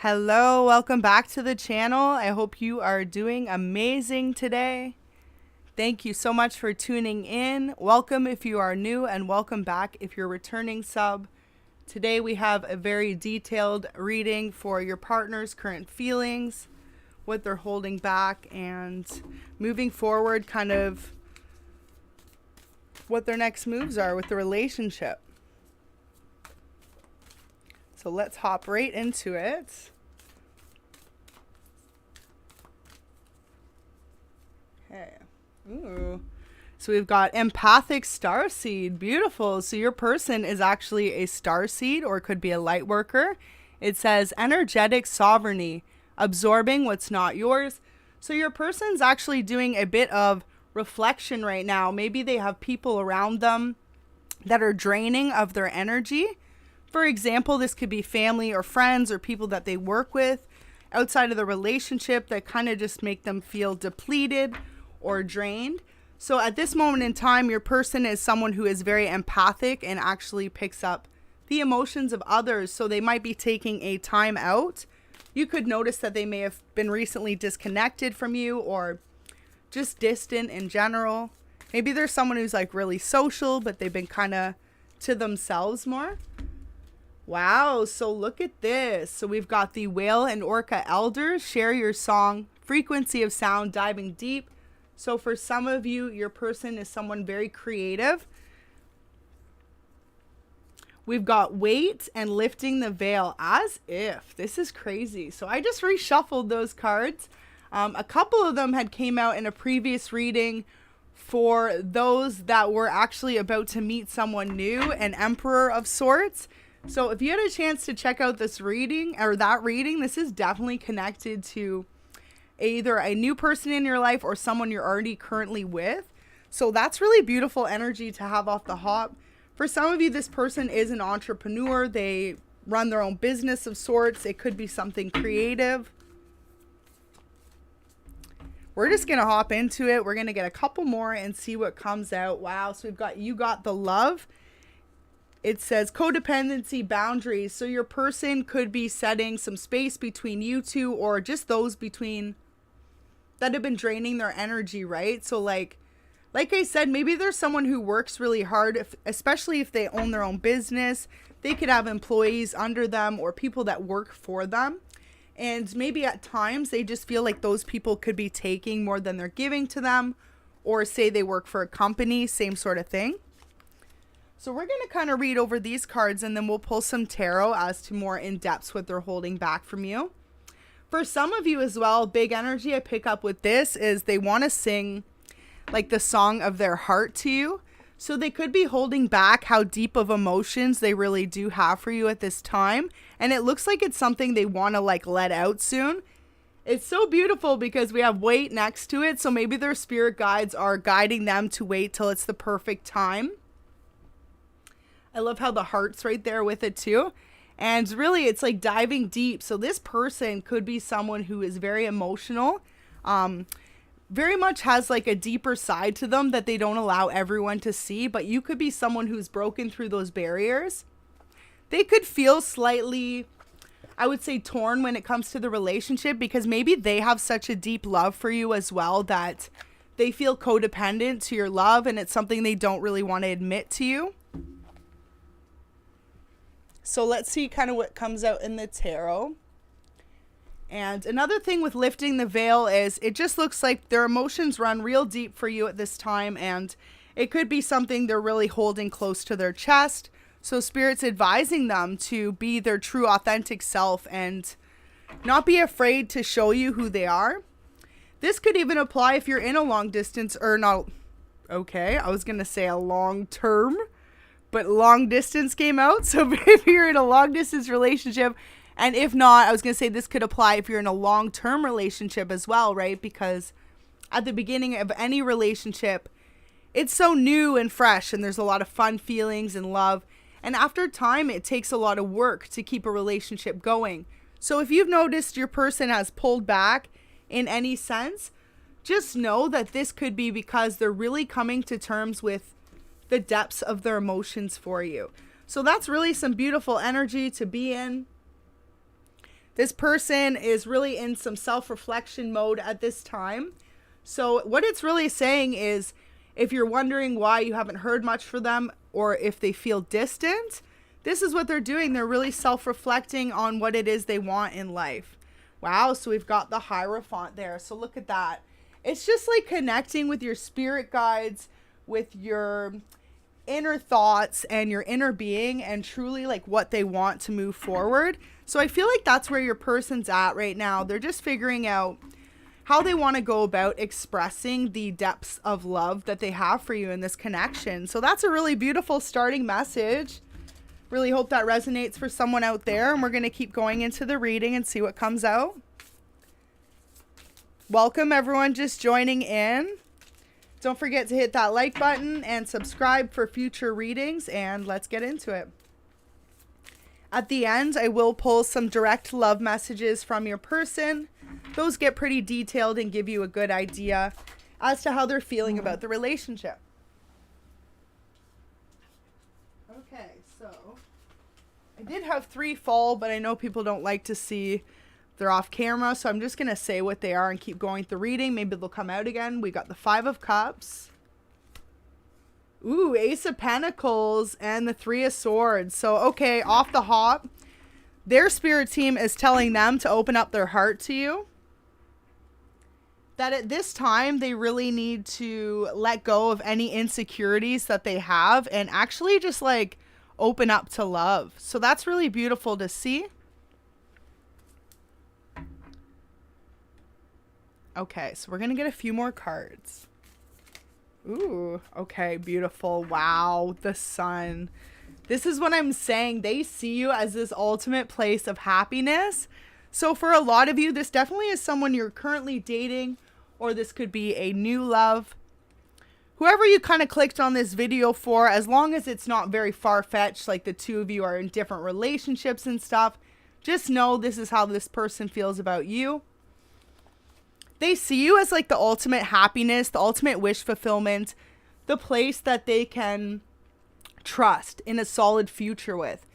Hello, welcome back to the channel. I hope you are doing amazing today. Thank you so much for tuning in. Welcome if you are new and welcome back if you're returning sub. Today we have a very detailed reading for your partner's current feelings, what they're holding back, and moving forward, kind of what their next moves are with the relationship. So let's hop right into it. Okay. Ooh. So we've got Empathic Starseed. Beautiful. So your person is actually a starseed, or it could be a light worker. It says energetic sovereignty, absorbing what's not yours. So your person's actually doing a bit of reflection right now. Maybe they have people around them that are draining of their energy. For example, this could be family or friends or people that they work with outside of the relationship that kind of just make them feel depleted or drained. So at this moment in time, your person is someone who is very empathic and actually picks up the emotions of others. So they might be taking a time out. You could notice that they may have been recently disconnected from you or just distant in general. Maybe there's someone who's like really social, but they've been kind of to themselves more. Wow, so look at this. So we've got the whale and orca elders. Share your song, frequency of sound, diving deep. So for some of you, your person is someone very creative. We've got weight and lifting the veil, as if. This is crazy. So I just reshuffled those cards. A couple of them had came out in a previous reading for those that were actually about to meet someone new, an emperor of sorts. So if you had a chance to check out this reading or that reading, this is definitely connected to either a new person in your life or someone you're already currently with. So that's really beautiful energy to have off the hop. For some of you, this person is an entrepreneur. They run their own business of sorts. It could be something creative. We're just going to hop into it. We're going to get a couple more and see what comes out. Wow. So we've got, you got the love. It says codependency boundaries. So your person could be setting some space between you two, or just those between that have been draining their energy, right? So like I said, maybe there's someone who works really hard, especially if they own their own business. They could have employees under them or people that work for them. And maybe at times they just feel like those people could be taking more than they're giving to them, or say they work for a company, same sort of thing. So we're going to kind of read over these cards and then we'll pull some tarot as to more in depth what they're holding back from you. For some of you as well, big energy I pick up with this is they want to sing like the song of their heart to you. So they could be holding back how deep of emotions they really do have for you at this time. And it looks like it's something they want to like let out soon. It's so beautiful because we have wait next to it. So maybe their spirit guides are guiding them to wait till it's the perfect time. I love how the heart's right there with it too. And really it's like diving deep. So this person could be someone who is very emotional, very much has like a deeper side to them that they don't allow everyone to see. But you could be someone who's broken through those barriers. They could feel slightly, I would say, torn when it comes to the relationship, because maybe they have such a deep love for you as well that they feel codependent to your love, and it's something they don't really want to admit to you. So let's see kind of what comes out in the tarot. And another thing with lifting the veil is it just looks like their emotions run real deep for you at this time. And it could be something they're really holding close to their chest. So Spirit's advising them to be their true authentic self and not be afraid to show you who they are. This could even apply if you're in a long distance or not. Okay, I was going to say a long term, but long distance came out. So if you're in a long distance relationship, and if not, I was going to say this could apply if you're in a long-term relationship as well, right? Because at the beginning of any relationship, it's so new and fresh, and there's a lot of fun feelings and love. And after time, it takes a lot of work to keep a relationship going. So if you've noticed your person has pulled back in any sense, just know that this could be because they're really coming to terms with the depths of their emotions for you. So that's really some beautiful energy to be in. This person is really in some self-reflection mode at this time. So what it's really saying is, if you're wondering why you haven't heard much from them, or if they feel distant, this is what they're doing. They're really self-reflecting on what it is they want in life. Wow, so we've got the Hierophant there. So look at that. It's just like connecting with your spirit guides, with your inner thoughts and your inner being, and truly like what they want to move forward. So I feel like that's where your person's at right now. They're just figuring out how they want to go about expressing the depths of love that they have for you in this connection. So that's a really beautiful starting message. Really hope that resonates for someone out there. And we're going to keep going into the reading and see what comes out. Welcome everyone just joining in. Don't forget to hit that like button and subscribe for future readings, and let's get into it. At the end, I will pull some direct love messages from your person. Those get pretty detailed and give you a good idea as to how they're feeling about the relationship. Okay, so I did have 3 fall, but I know people don't like to see they're off camera, so I'm just going to say what they are and keep going with the reading. Maybe they'll come out again. We got the 5 of Cups. Ooh, Ace of Pentacles and the 3 of Swords. So, okay, off the hop, their spirit team is telling them to open up their heart to you. That at this time, they really need to let go of any insecurities that they have and actually just like open up to love. So that's really beautiful to see. Okay, so we're going to get a few more cards. Ooh, okay, beautiful. Wow, the Sun. This is what I'm saying. They see you as this ultimate place of happiness. So for a lot of you, this definitely is someone you're currently dating, or this could be a new love. Whoever you kind of clicked on this video for, as long as it's not very far-fetched, like the two of you are in different relationships and stuff, just know this is how this person feels about you. They see you as like the ultimate happiness, the ultimate wish fulfillment, the place that they can trust in a solid future with.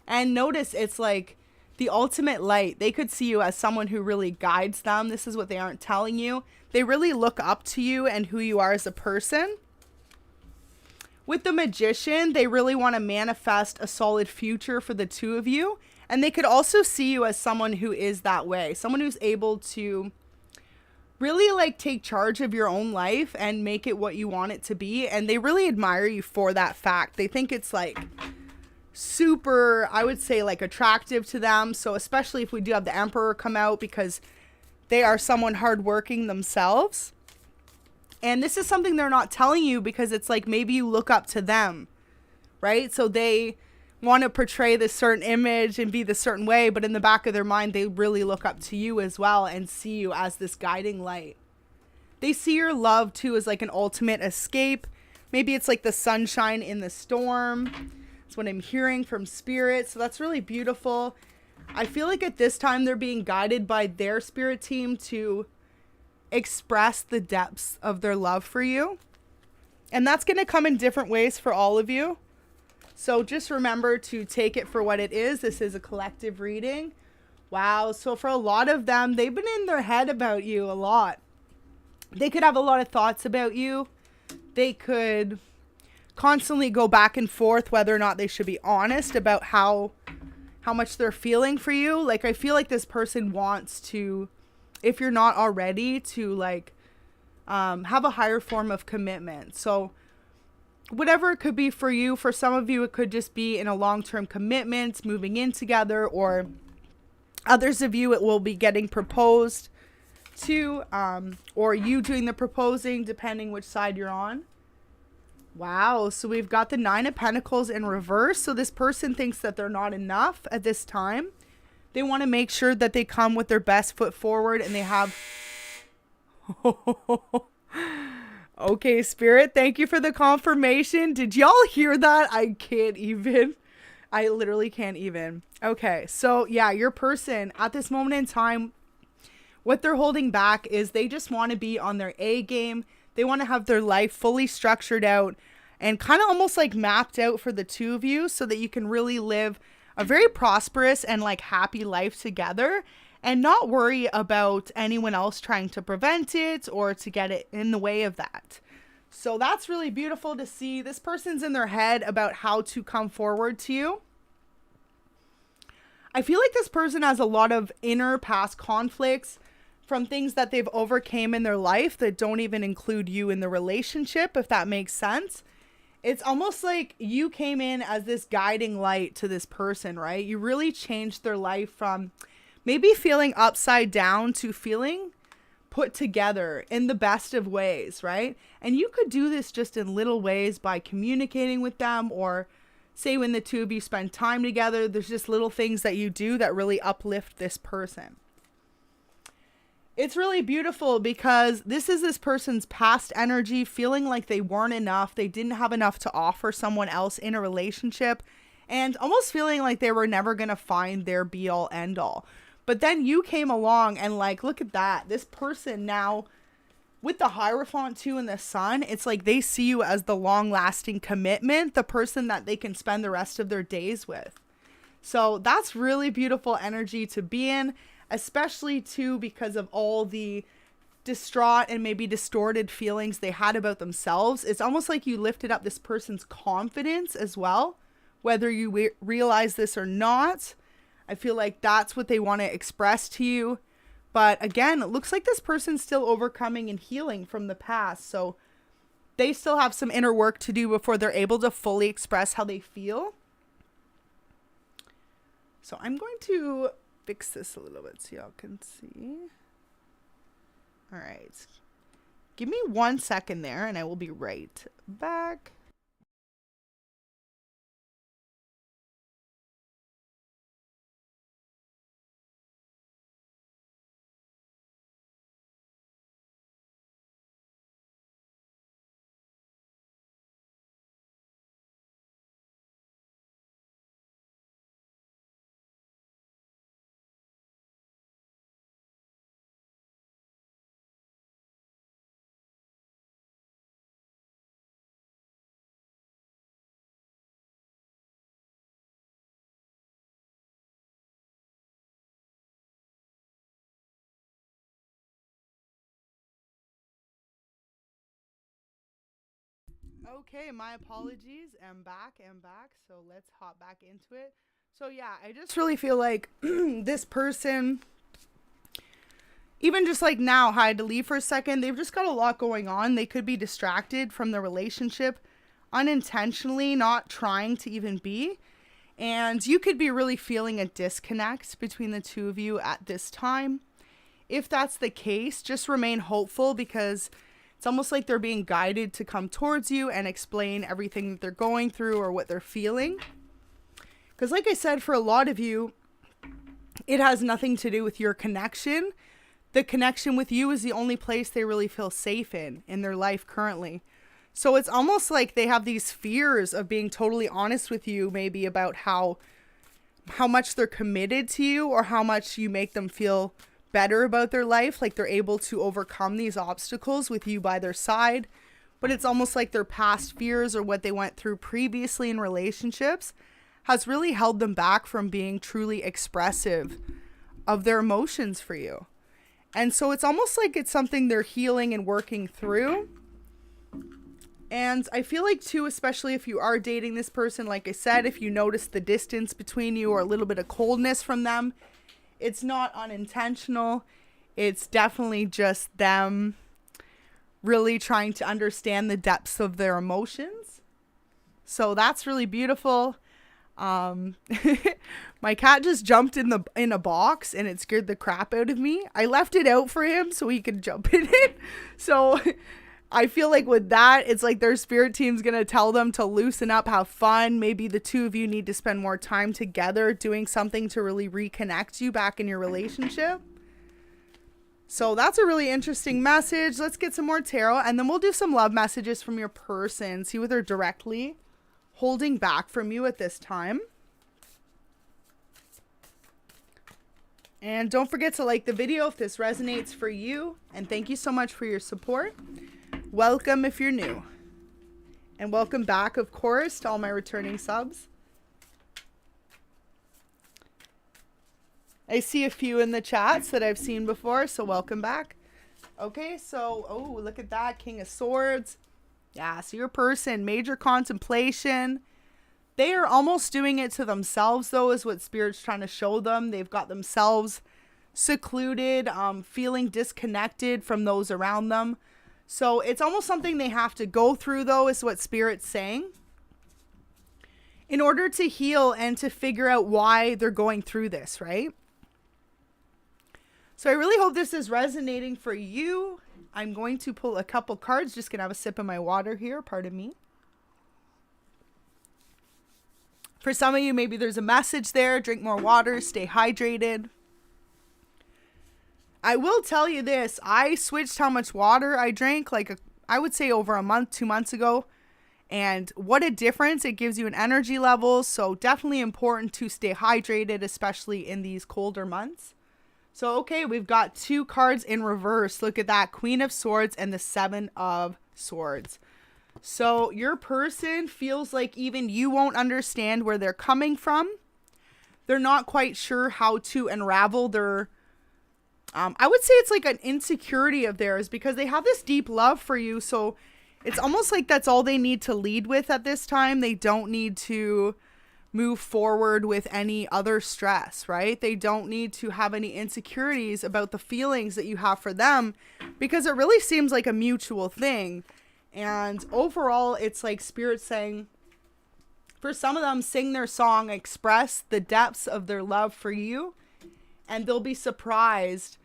And notice it's like the ultimate light. They could see you as someone who really guides them. This is what they aren't telling you. They really look up to you and who you are as a person. With the Magician, they really want to manifest a solid future for the two of you. And they could also see you as someone who is that way. Someone who's able to really like take charge of your own life and make it what you want it to be. And they really admire you for that fact. They think it's like super, I would say, like attractive to them. So especially if we do have the Emperor come out, because they are someone hardworking themselves. And this is something they're not telling you because it's like maybe you look up to them, right? So they want to portray this certain image and be the certain way, but in the back of their mind, they really look up to you as well and see you as this guiding light. They see your love too as like an ultimate escape. Maybe it's like the sunshine in the storm. That's what I'm hearing from spirit. So that's really beautiful. I feel like at this time they're being guided by their spirit team to express the depths of their love for you. And that's going to come in different ways for all of you. So just remember to take it for what it is. This is a collective reading. Wow. So for a lot of them, they've been in their head about you a lot. They could have a lot of thoughts about you. They could constantly go back and forth whether or not they should be honest about how much they're feeling for you. Like, I feel like this person wants to, if you're not already, to like have a higher form of commitment. So whatever it could be for you, for some of you, it could just be in a long-term commitment, moving in together, or others of you, it will be getting proposed to, or you doing the proposing, depending which side you're on. Wow. So we've got the 9 of Pentacles in reverse. So this person thinks that they're not enough at this time. They want to make sure that they come with their best foot forward, and they have... Okay, Spirit, thank you for the confirmation. Did y'all hear that? I literally can't even. Okay, so yeah, your person at this moment in time, what they're holding back is they just want to be on their A game. They want to have their life fully structured out and kind of almost like mapped out for the two of you so that you can really live a very prosperous and like happy life together, and not worry about anyone else trying to prevent it or to get it in the way of that. So that's really beautiful to see. This person's in their head about how to come forward to you. I feel like this person has a lot of inner past conflicts from things that they've overcame in their life that don't even include you in the relationship, if that makes sense. It's almost like you came in as this guiding light to this person, right? You really changed their life from maybe feeling upside down to feeling put together in the best of ways, right? And you could do this just in little ways by communicating with them, or say when the two of you spend time together, there's just little things that you do that really uplift this person. It's really beautiful because this is this person's past energy feeling like they weren't enough. They didn't have enough to offer someone else in a relationship, and almost feeling like they were never going to find their be all end all. But then you came along and like, look at that. This person now with the Hierophant too and the Sun, it's like they see you as the long lasting commitment, the person that they can spend the rest of their days with. So that's really beautiful energy to be in, especially too because of all the distraught and maybe distorted feelings they had about themselves. It's almost like you lifted up this person's confidence as well, whether you realize this or not. I feel like that's what they want to express to you. But again, it looks like this person's still overcoming and healing from the past. So they still have some inner work to do before they're able to fully express how they feel. So I'm going to fix this a little bit so y'all can see. All right. Give me 1 second there and I will be right back. Okay, my apologies. I'm back. So let's hop back into it. So yeah, I just really feel like this person, even just like now, I had to leave for a second. They've just got a lot going on. They could be distracted from the relationship unintentionally, not trying to even be. And you could be really feeling a disconnect between the two of you at this time. If that's the case, just remain hopeful because it's almost like they're being guided to come towards you and explain everything that they're going through or what they're feeling. Because like I said, for a lot of you, it has nothing to do with your connection. The connection with you is the only place they really feel safe in their life currently. So it's almost like they have these fears of being totally honest with you, maybe about how much they're committed to you or how much you make them feel better about their life, like they're able to overcome these obstacles with you by their side. But it's almost like their past fears or what they went through previously in relationships has really held them back from being truly expressive of their emotions for you. And so it's almost like it's something they're healing and working through. And I feel like too, especially if you are dating this person, like I said, if you notice the distance between you or a little bit of coldness from them, it's not unintentional. It's definitely just them really trying to understand the depths of their emotions. So that's really beautiful. My cat just jumped in a box and it scared the crap out of me. I left it out for him so he could jump in it. So I feel like with that, it's like their spirit team's going to tell them to loosen up, have fun. Maybe the two of you need to spend more time together doing something to really reconnect you back in your relationship. So that's a really interesting message. Let's get some more tarot and then we'll do some love messages from your person. See what they're directly holding back from you at this time. And don't forget to like the video if this resonates for you. And thank you so much for your support. Welcome if you're new. And welcome back, of course, to all my returning subs. I see a few in the chats that I've seen before, so welcome back. Okay, so, oh, look at that, King of Swords. Yeah, so your person, major contemplation. They are almost doing it to themselves, though, is what Spirit's trying to show them. They've got themselves secluded, feeling disconnected from those around them. So it's almost something they have to go through, though, is what Spirit's saying, in order to heal and to figure out why they're going through this, right? So I really hope this is resonating for you. I'm going to pull a couple cards. Just going to have a sip of my water here. Pardon me. For some of you, maybe there's a message there. Drink more water. Stay hydrated. I will tell you this. I switched how much water I drank, I would say over a month, 2 months ago. And what a difference it gives you in energy levels. So definitely important to stay hydrated, especially in these colder months. So, okay, we've got 2 cards in reverse. Look at that. Queen of Swords and the 7 of Swords. So your person feels like even you won't understand where they're coming from. They're not quite sure how to unravel their, I would say it's like an insecurity of theirs, because they have this deep love for you. So it's almost like that's all they need to lead with at this time. They don't need to move forward with any other stress, right? They don't need to have any insecurities about the feelings that you have for them, because it really seems like a mutual thing. And overall, it's like Spirit saying, for some of them, sing their song, express the depths of their love for you, and they'll be surprised.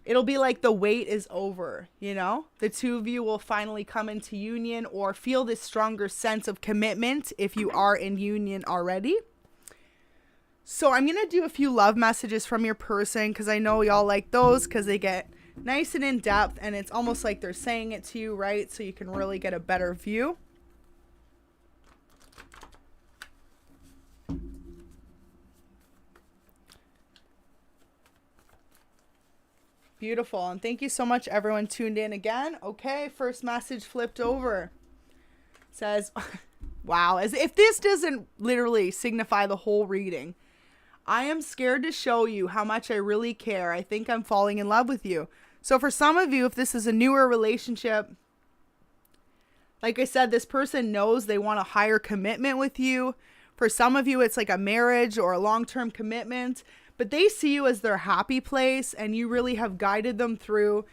It'll be like the wait is over, you know? The two of you will finally come into union or feel this stronger sense of commitment if you are in union already. So I'm going to do a few love messages from your person, because I know y'all like those, because they get nice and in depth, and it's almost like they're saying it to you, right? So you can really get a better view. Beautiful. And thank you so much, everyone tuned in again. Okay, first message flipped over. It says, wow, as if this doesn't literally signify the whole reading. I am scared to show you how much I really care. I think I'm falling in love with you. So for some of you, if this is a newer relationship, like I said, this person knows they want a higher commitment with you. For some of you, it's like a marriage or a long-term commitment. But they see you as their happy place, and you really have guided them through,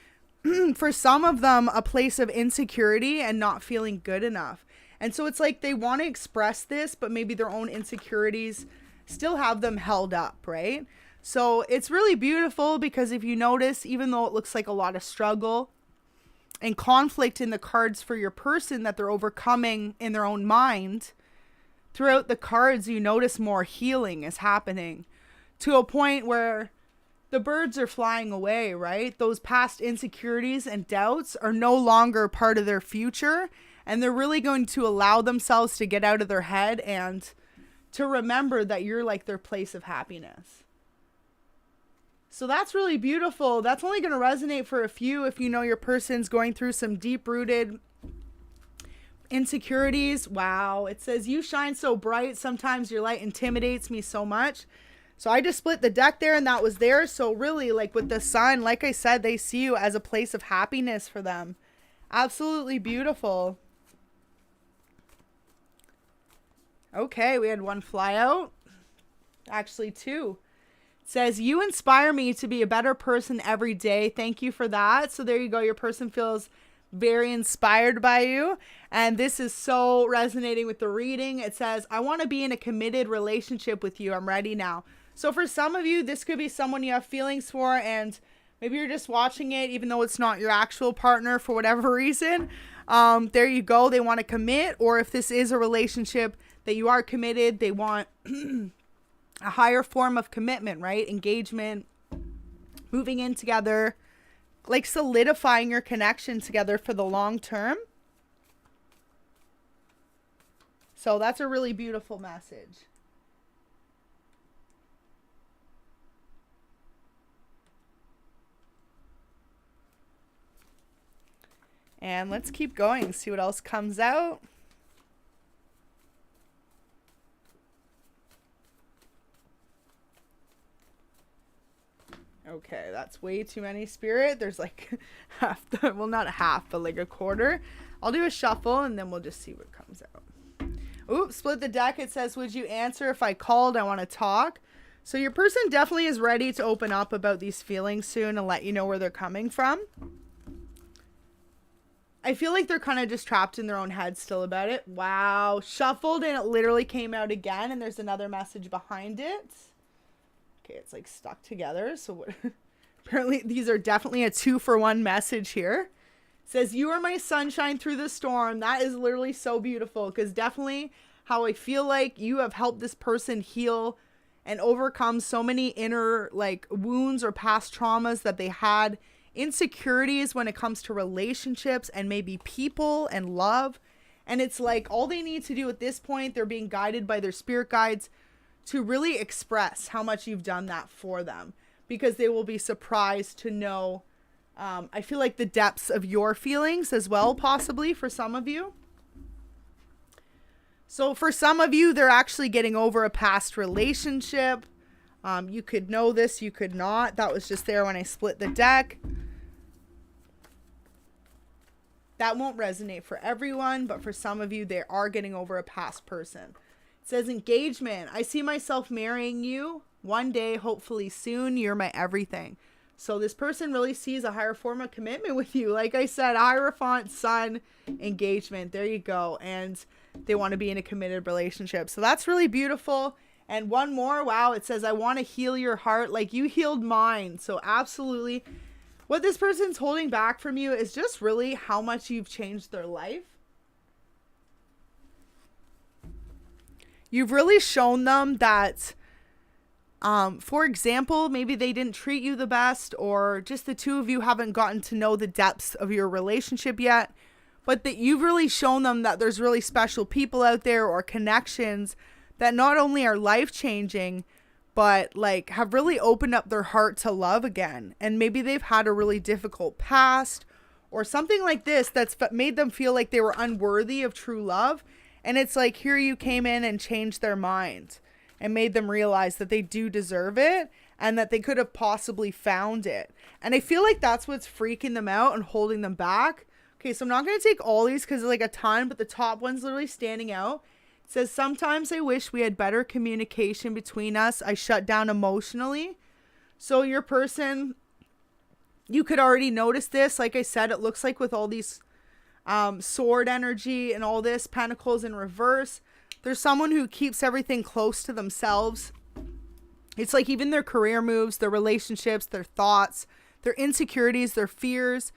for some of them, a place of insecurity and not feeling good enough. And so it's like they want to express this, but maybe their own insecurities still have them held up, right? So it's really beautiful, because if you notice, even though it looks like a lot of struggle and conflict in the cards for your person that they're overcoming in their own mind, throughout the cards, you notice more healing is happening, to a point where the birds are flying away, right? Those past insecurities and doubts are no longer part of their future, and they're really going to allow themselves to get out of their head and to remember that you're like their place of happiness. So that's really beautiful. That's only going to resonate for a few if you know your person's going through some deep-rooted insecurities. Wow. It says, you shine so bright. Sometimes your light intimidates me so much. So I just split the deck there, and that was there. So really, like with the sun, like I said, they see you as a place of happiness for them. Absolutely beautiful. Okay, we had one fly out. Actually, 2. It says, you inspire me to be a better person every day. Thank you for that. So there you go. Your person feels very inspired by you. And this is so resonating with the reading. It says, I want to be in a committed relationship with you. I'm ready now. So for some of you, this could be someone you have feelings for, and maybe you're just watching it even though it's not your actual partner for whatever reason. There you go. They want to commit. Or if this is a relationship that you are committed, they want a higher form of commitment, right? Engagement, moving in together, like solidifying your connection together for the long term. So that's a really beautiful message. And let's keep going, see what else comes out. Okay, that's way too many, Spirit. There's like half the, well, not half, but like a quarter. I'll do a shuffle and then we'll just see what comes out. Oops, split the deck. It says, would you answer if I called? I want to talk. So your person definitely is ready to open up about these feelings soon and let you know where they're coming from. I feel like they're kind of just trapped in their own head still about it. Wow. Shuffled and it literally came out again and there's another message behind it. Okay, it's like stuck together. So what, apparently these are definitely a 2-for-1 message here. It says, you are my sunshine through the storm. That is literally so beautiful, because definitely how I feel like you have helped this person heal and overcome so many inner like wounds or past traumas that they had, insecurities when it comes to relationships and maybe people and love. And it's like all they need to do at this point, they're being guided by their spirit guides to really express how much you've done that for them, because they will be surprised to know, I feel like, the depths of your feelings as well, possibly for some of you. So for some of you, they're actually getting over a past relationship. You could know this, you could not. That was just there when I split the deck. That won't resonate for everyone, but for some of you, they are getting over a past person. It says engagement. I see myself marrying you one day, hopefully soon. You're my everything. So this person really sees a higher form of commitment with you. Like I said, Hierophant, Sun, engagement. There you go. And they want to be in a committed relationship. So that's really beautiful. And one more. Wow. It says, I want to heal your heart like you healed mine. So absolutely. What this person's holding back from you is just really how much you've changed their life. You've really shown them that, for example, maybe they didn't treat you the best, or just the two of you haven't gotten to know the depths of your relationship yet, but that you've really shown them that there's really special people out there or connections that not only are life-changing, but like have really opened up their heart to love again. And maybe they've had a really difficult past or something like this that's made them feel like they were unworthy of true love. And it's like, here you came in and changed their mind and made them realize that they do deserve it and that they could have possibly found it. And I feel like that's what's freaking them out and holding them back. Okay, so I'm not going to take all these because like a ton, but the top one's literally standing out. It says, sometimes I wish we had better communication between us. I shut down emotionally. So your person, you could already notice this. Like I said, it looks like with all these sword energy and all this, pentacles in reverse, there's someone who keeps everything close to themselves. It's like even their career moves, their relationships, their thoughts, their insecurities, their fears.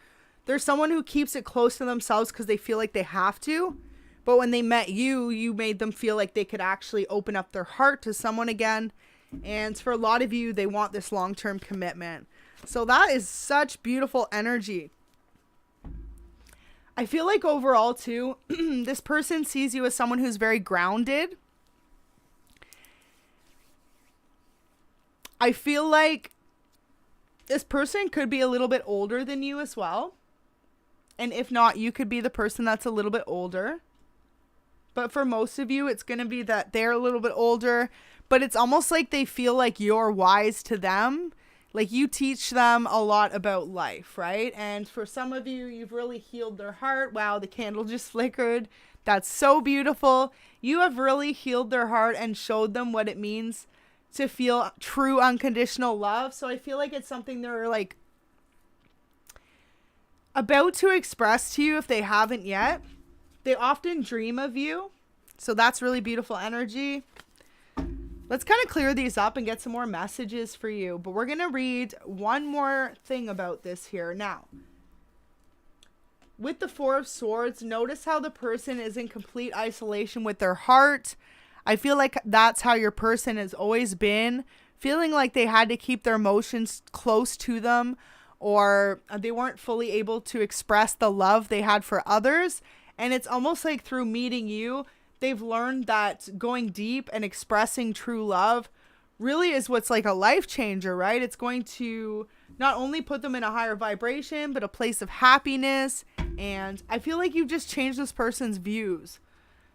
There's someone who keeps it close to themselves because they feel like they have to. But when they met you, you made them feel like they could actually open up their heart to someone again. And for a lot of you, they want this long-term commitment. So that is such beautiful energy. I feel like overall too, this person sees you as someone who's very grounded. I feel like this person could be a little bit older than you as well. And if not, you could be the person that's a little bit older. But for most of you, it's going to be that they're a little bit older. But it's almost like they feel like you're wise to them. Like you teach them a lot about life, right? And for some of you, you've really healed their heart. Wow, the candle just flickered. That's so beautiful. You have really healed their heart and showed them what it means to feel true unconditional love. So I feel like it's something they're like about to express to you if they haven't yet. They often dream of you. So that's really beautiful energy. Let's kind of clear these up and get some more messages for you. But we're going to read one more thing about this here. Now, with the Four of Swords, notice how the person is in complete isolation with their heart. I feel like that's how your person has always been, feeling like they had to keep their emotions close to them, or they weren't fully able to express the love they had for others. And it's almost like through meeting you, they've learned that going deep and expressing true love really is what's like a life changer, right? It's going to not only put them in a higher vibration, but a place of happiness. And I feel like you've just changed this person's views.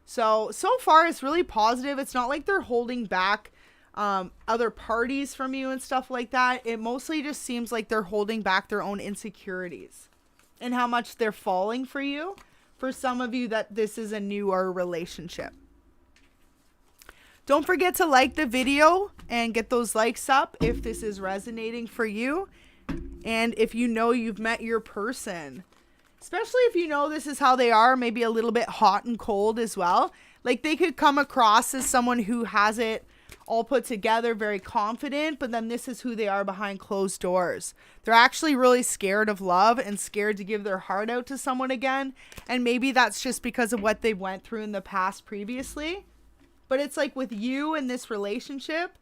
So far it's really positive. It's not like they're holding back other parties from you and stuff like that. It mostly just seems like they're holding back their own insecurities and how much they're falling for you. For some of you, that this is a newer relationship. Don't forget to like the video and get those likes up if this is resonating for you. And if you know you've met your person, especially if you know this is how they are, maybe a little bit hot and cold as well. Like they could come across as someone who has it all put together, very confident, but then this is who they are behind closed doors. They're actually really scared of love and scared to give their heart out to someone again. And maybe that's just because of what they went through in the past previously. But it's like with you in this relationship,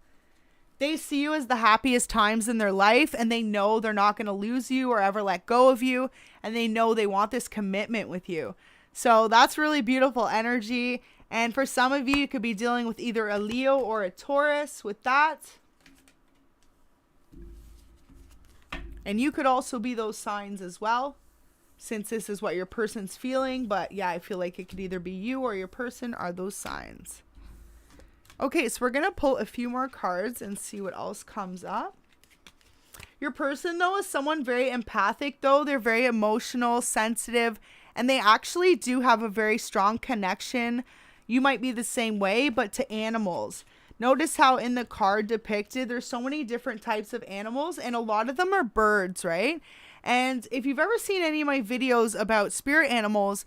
they see you as the happiest times in their life, and they know they're not going to lose you or ever let go of you. And they know they want this commitment with you. So that's really beautiful energy. And for some of you, you could be dealing with either a Leo or a Taurus with that. And you could also be those signs as well, since this is what your person's feeling. But yeah, I feel like it could either be you or your person are those signs. Okay, so we're going to pull a few more cards and see what else comes up. Your person, though, is someone very empathic, though. They're very emotional, sensitive, and they actually do have a very strong connection. You might be the same way, but to animals. Notice how in the card depicted, there's so many different types of animals, and a lot of them are birds, right? And if you've ever seen any of my videos about spirit animals,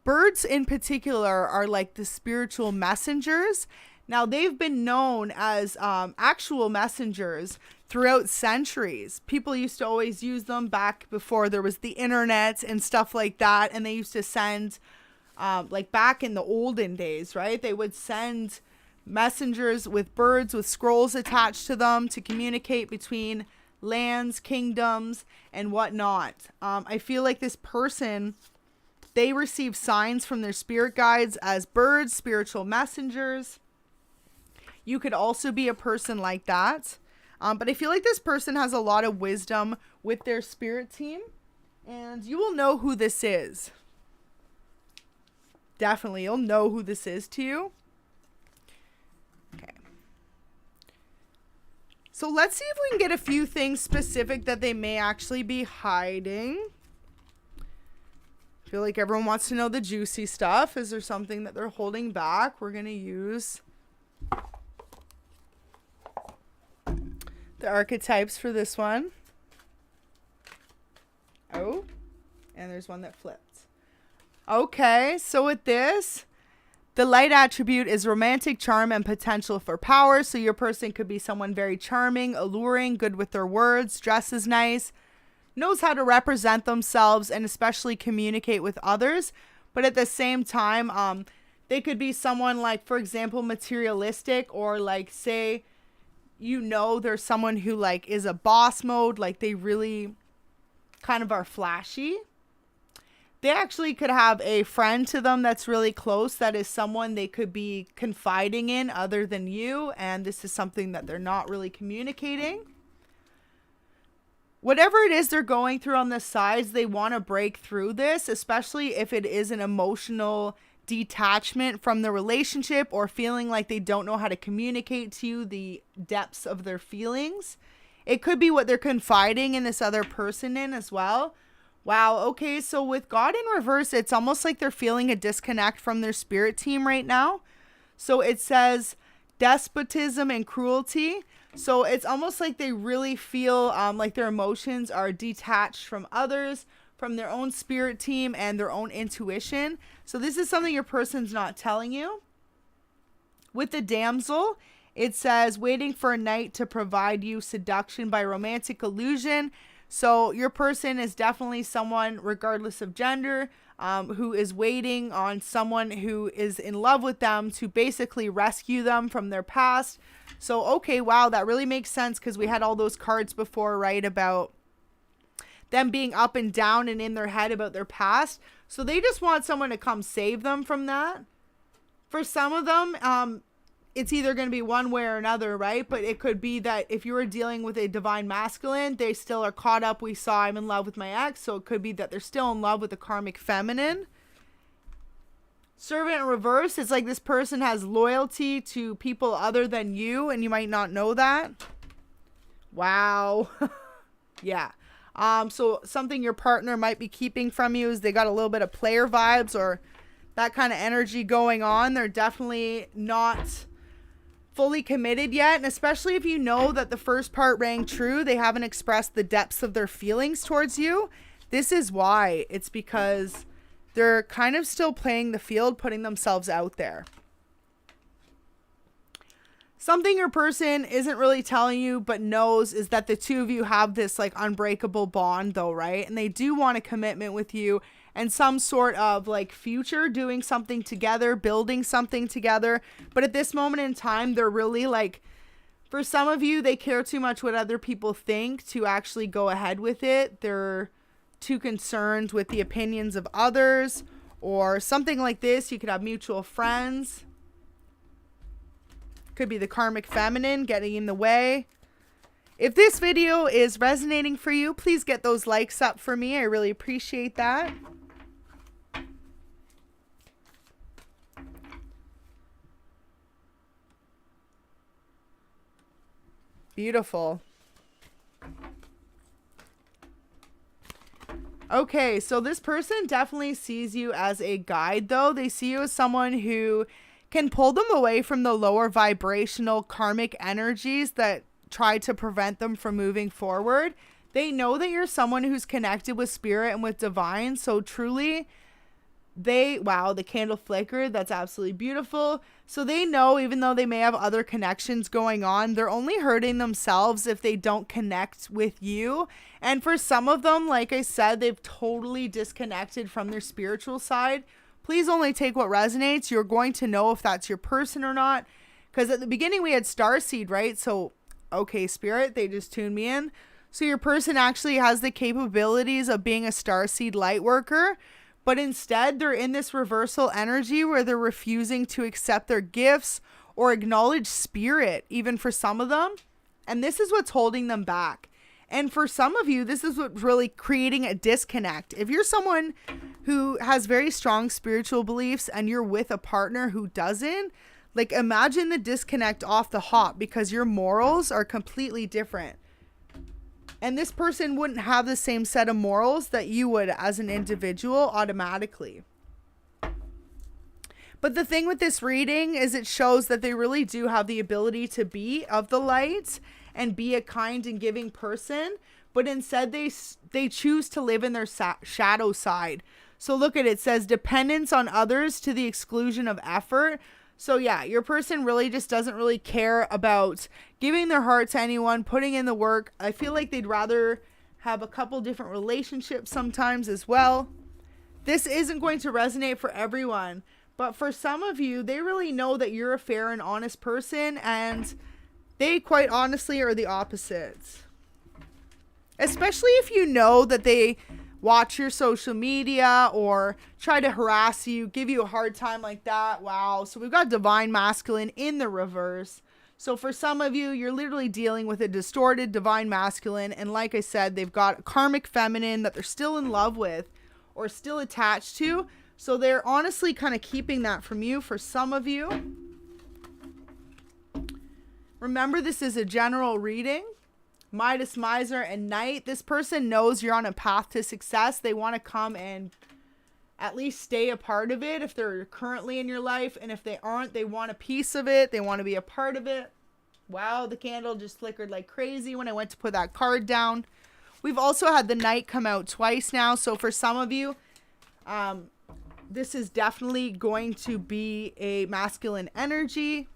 birds in particular are like the spiritual messengers. Now, they've been known as actual messengers throughout centuries. People used to always use them back before there was the internet and stuff like that, and they used to send like back in the olden days, right? They would send messengers with birds with scrolls attached to them to communicate between lands, kingdoms, and whatnot. I feel like this person, they receive signs from their spirit guides as birds, spiritual messengers. You could also be a person like that. But I feel like this person has a lot of wisdom with their spirit team, and you will know who this is. Definitely, you'll know who this is to you. Okay. So let's see if we can get a few things specific that they may actually be hiding. I feel like everyone wants to know the juicy stuff. Is there something that they're holding back? We're going to use the archetypes for this one. Oh, and there's one that flipped. Okay, so with this, the light attribute is romantic charm and potential for power. So your person could be someone very charming, alluring, good with their words, dresses nice, knows how to represent themselves, and especially communicate with others. But at the same time, they could be someone like, for example, materialistic, or like, say, you know, there's someone who like is a boss mode, like they really kind of are flashy. They actually could have a friend to them that's really close, that is someone they could be confiding in other than you, and this is something that they're not really communicating. Whatever it is they're going through on the sides, they want to break through this, especially if it is an emotional detachment from the relationship, or feeling like they don't know how to communicate to you the depths of their feelings. It could be what they're confiding in this other person in as well. Wow, okay, so with God in reverse, it's almost like they're feeling a disconnect from their spirit team right now. So it says despotism and cruelty. So it's almost like they really feel like their emotions are detached from others, from their own spirit team and their own intuition. So this is something your person's not telling you. With the damsel, it says waiting for a knight to provide you seduction by romantic illusion. So your person is definitely someone, regardless of gender, who is waiting on someone who is in love with them to basically rescue them from their past. So, okay, wow, that really makes sense, because we had all those cards before, right, about them being up and down and in their head about their past. So they just want someone to come save them from that. For some of them, it's either going to be one way or another, right? But it could be that if you were dealing with a divine masculine, they still are caught up. We saw I'm in love with my ex. So it could be that they're still in love with the karmic feminine. Servant in reverse, it's like this person has loyalty to people other than you, and you might not know that. Wow. Yeah. So something your partner might be keeping from you is they got a little bit of player vibes or that kind of energy going on. They're definitely not fully committed yet. And especially if you know that the first part rang true, they haven't expressed the depths of their feelings towards you. This is why. It's because they're kind of still playing the field, putting themselves out there. Something your person isn't really telling you but knows is that the two of you have this like unbreakable bond though, right? And they do want a commitment with you and some sort of like future, doing something together, building something together. But at this moment in time, they're really like, for some of you, they care too much what other people think to actually go ahead with it. They're too concerned with the opinions of others or something like this. You could have mutual friends. Could be the karmic feminine getting in the way. If this video is resonating for you, please get those likes up for me. I really appreciate that. Beautiful. Okay, so this person definitely sees you as a guide, though. They see you as someone who can pull them away from the lower vibrational karmic energies that try to prevent them from moving forward. They know that you're someone who's connected with spirit and with divine. So truly, wow, the candle flickered. That's absolutely beautiful. So they know, even though they may have other connections going on, they're only hurting themselves if they don't connect with you. And for some of them, like I said, they've totally disconnected from their spiritual side. Please only take what resonates. You're going to know if that's your person or not. Because at the beginning we had Starseed, right? So, okay, spirit, they just tuned me in. So your person actually has the capabilities of being a Starseed light worker. But instead, they're in this reversal energy where they're refusing to accept their gifts or acknowledge spirit, even for some of them. And this is what's holding them back. And for some of you, this is what's really creating a disconnect. If you're someone who has very strong spiritual beliefs and you're with a partner who doesn't, like imagine the disconnect off the hop because your morals are completely different. And this person wouldn't have the same set of morals that you would as an individual automatically. But the thing with this reading is it shows that they really do have the ability to be of the light and be a kind and giving person, but instead they choose to live in their shadow side. So look at it, it says dependence on others to the exclusion of effort. So yeah, your person really just doesn't really care about giving their heart to anyone, putting in the work. I feel like they'd rather have a couple different relationships sometimes as well. This isn't going to resonate for everyone, but for some of you, they really know that you're a fair and honest person, and they quite honestly are the opposites. Especially if you know that they watch your social media or try to harass you, give you a hard time like that. Wow. So we've got divine masculine in the reverse. So for some of you, you're literally dealing with a distorted divine masculine. And like I said, they've got a karmic feminine that they're still in love with or still attached to. So they're honestly kind of keeping that from you for some of you. Remember, this is a general reading. Midas, Miser, and Knight. This person knows you're on a path to success. They want to come and at least stay a part of it if they're currently in your life. And if they aren't, they want a piece of it. They want to be a part of it. Wow, the candle just flickered like crazy when I went to put that card down. We've also had the Knight come out twice now. So for some of you, this is definitely going to be a masculine energy.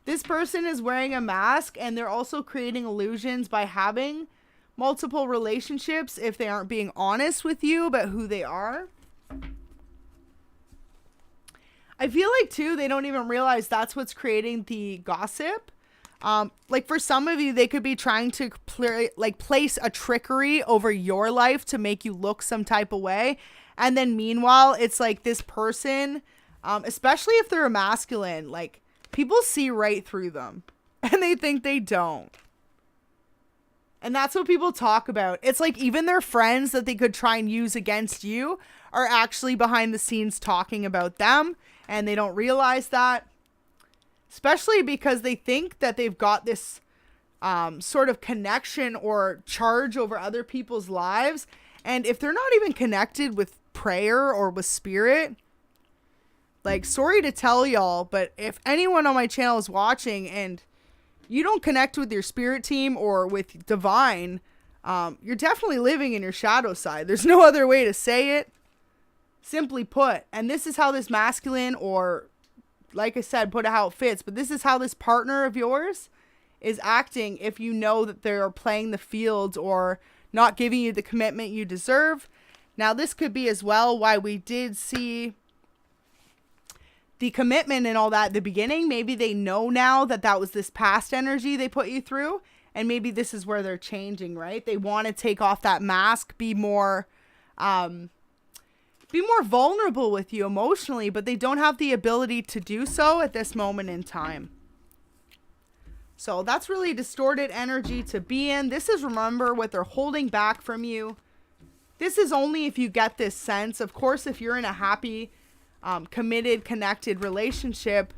This person is wearing a mask, and they're also creating illusions by having multiple relationships if they aren't being honest with you about who they are. I feel like too, they don't even realize that's what's creating the gossip. Like for some of you, they could be trying to place a trickery over your life to make you look some type of way. And then meanwhile, it's like this person, especially if they're a masculine, like people see right through them and they think they don't. And that's what people talk about. It's like even their friends that they could try and use against you are actually behind the scenes talking about them, and they don't realize that. Especially because they think that they've got this sort of connection or charge over other people's lives. And if they're not even connected with prayer or with spirit, like, sorry to tell y'all, but if anyone on my channel is watching and you don't connect with your spirit team or with divine, you're definitely living in your shadow side. There's no other way to say it. Simply put. And this is how this masculine, or like I said, put it how it fits, but this is how this partner of yours is acting if you know that they're playing the fields or not giving you the commitment you deserve. Now, this could be as well why we did see the commitment and all that at the beginning. Maybe they know now that that was this past energy they put you through, and maybe this is where they're changing, right? They want to take off that mask, be more vulnerable with you emotionally, but they don't have the ability to do so at this moment in time. So that's really distorted energy to be in. This is, remember, what they're holding back from you. This is only if you get this sense. Of course, if you're in a happy, committed, connected relationship,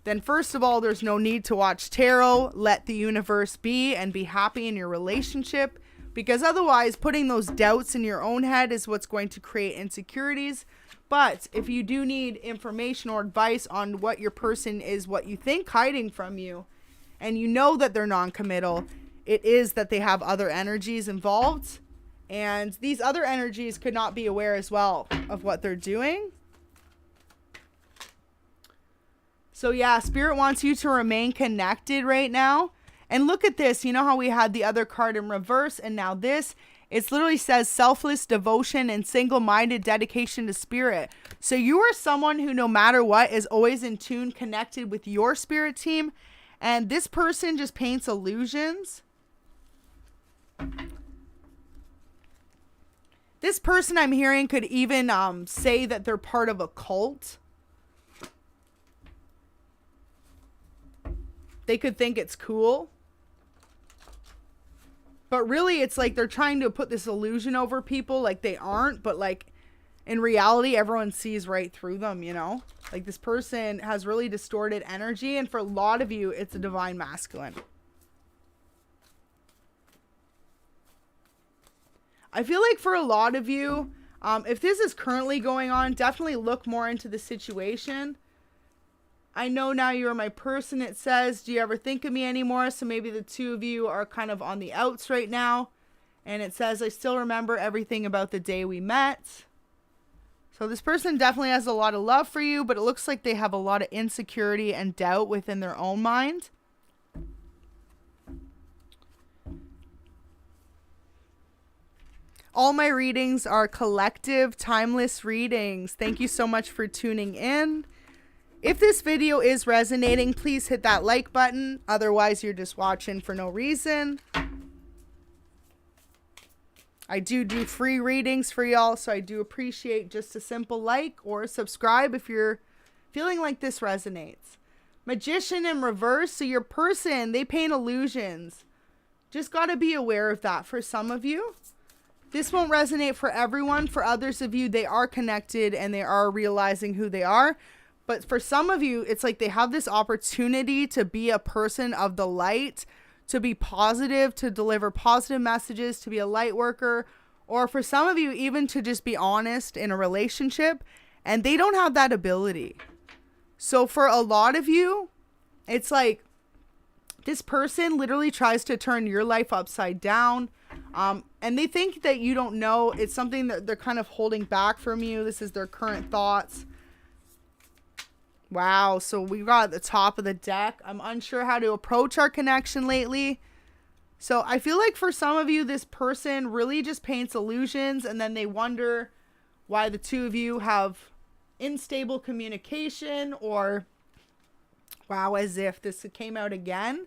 then first of all, there's no need to watch tarot. Let the universe be and be happy in your relationship, because otherwise putting those doubts in your own head is what's going to create insecurities. But if you do need information or advice on what your person is, what you think hiding from you, and you know that they're non-committal, it is that they have other energies involved, and these other energies could not be aware as well of what they're doing. So yeah, Spirit wants you to remain connected right now. And look at this. You know how we had the other card in reverse, and now this? It literally says selfless devotion and single-minded dedication to spirit. So you are someone who, no matter what, is always in tune, connected with your spirit team. And this person just paints illusions. This person I'm hearing could even say that they're part of a cult. They could think it's cool. But really, it's like they're trying to put this illusion over people like they aren't. But like, in reality, everyone sees right through them, you know? Like, this person has really distorted energy. And for a lot of you, it's a divine masculine. I feel like for a lot of you, if this is currently going on, definitely look more into the situation. I know now you're my person, it says. Do you ever think of me anymore? So maybe the two of you are kind of on the outs right now. And it says, I still remember everything about the day we met. So this person definitely has a lot of love for you, but it looks like they have a lot of insecurity and doubt within their own mind. All my readings are collective, timeless readings. Thank you so much for tuning in. If this video is resonating, please hit that like button. Otherwise, you're just watching for no reason. I do free readings for y'all, so I do appreciate just a simple like or subscribe if you're feeling like this resonates. Magician in reverse. So your person, they paint illusions. Just got to be aware of that for some of you. This won't resonate for everyone. For others of you, they are connected and they are realizing who they are. But for some of you, it's like they have this opportunity to be a person of the light, to be positive, to deliver positive messages, to be a light worker, or for some of you, even to just be honest in a relationship, and they don't have that ability. So for a lot of you, it's like this person literally tries to turn your life upside down, and they think that you don't know. It's something that they're kind of holding back from you. This is their current thoughts. Wow, so we got at the top of the deck. I'm unsure how to approach our connection lately. So I feel like for some of you, this person really just paints illusions, and then they wonder why the two of you have unstable communication, or wow, as if this came out again.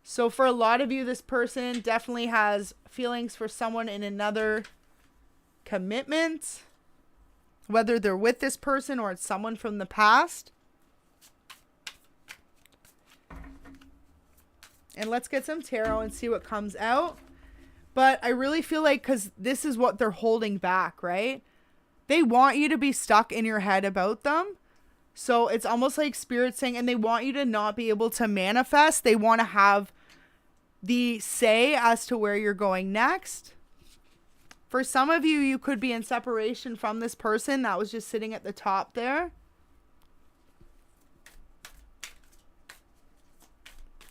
So for a lot of you, this person definitely has feelings for someone in another commitment, whether they're with this person or it's someone from the past. And let's get some tarot and see what comes out. But I really feel like, because this is what they're holding back, right? They want you to be stuck in your head about them. So it's almost like Spirit saying, and they want you to not be able to manifest. They want to have the say as to where you're going next. For some of you, you could be in separation from this person that was just sitting at the top there.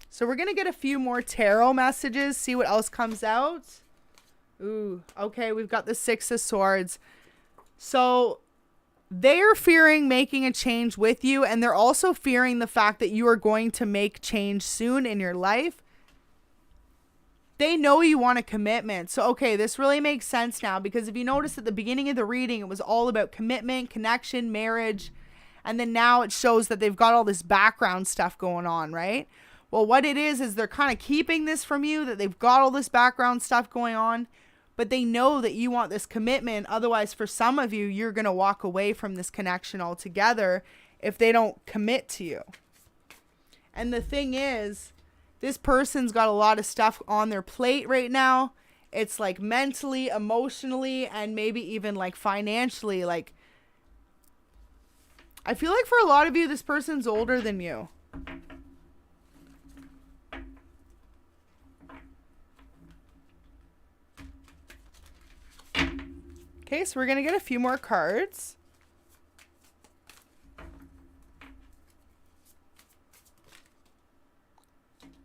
So we're going to get a few more tarot messages, see what else comes out. Ooh, okay, we've got the Six of Swords. So they're fearing making a change with you, and they're also fearing the fact that you are going to make change soon in your life. They know you want a commitment. So, okay, this really makes sense now, because if you notice at the beginning of the reading, it was all about commitment, connection, marriage, and then now it shows that they've got all this background stuff going on, right? Well, what it is they're kind of keeping this from you, that they've got all this background stuff going on, but they know that you want this commitment. Otherwise, for some of you, you're going to walk away from this connection altogether if they don't commit to you. And the thing is, this person's got a lot of stuff on their plate right now. It's like mentally, emotionally, and maybe even like financially. Like, I feel like for a lot of you, this person's older than you. Okay, so we're going to get a few more cards.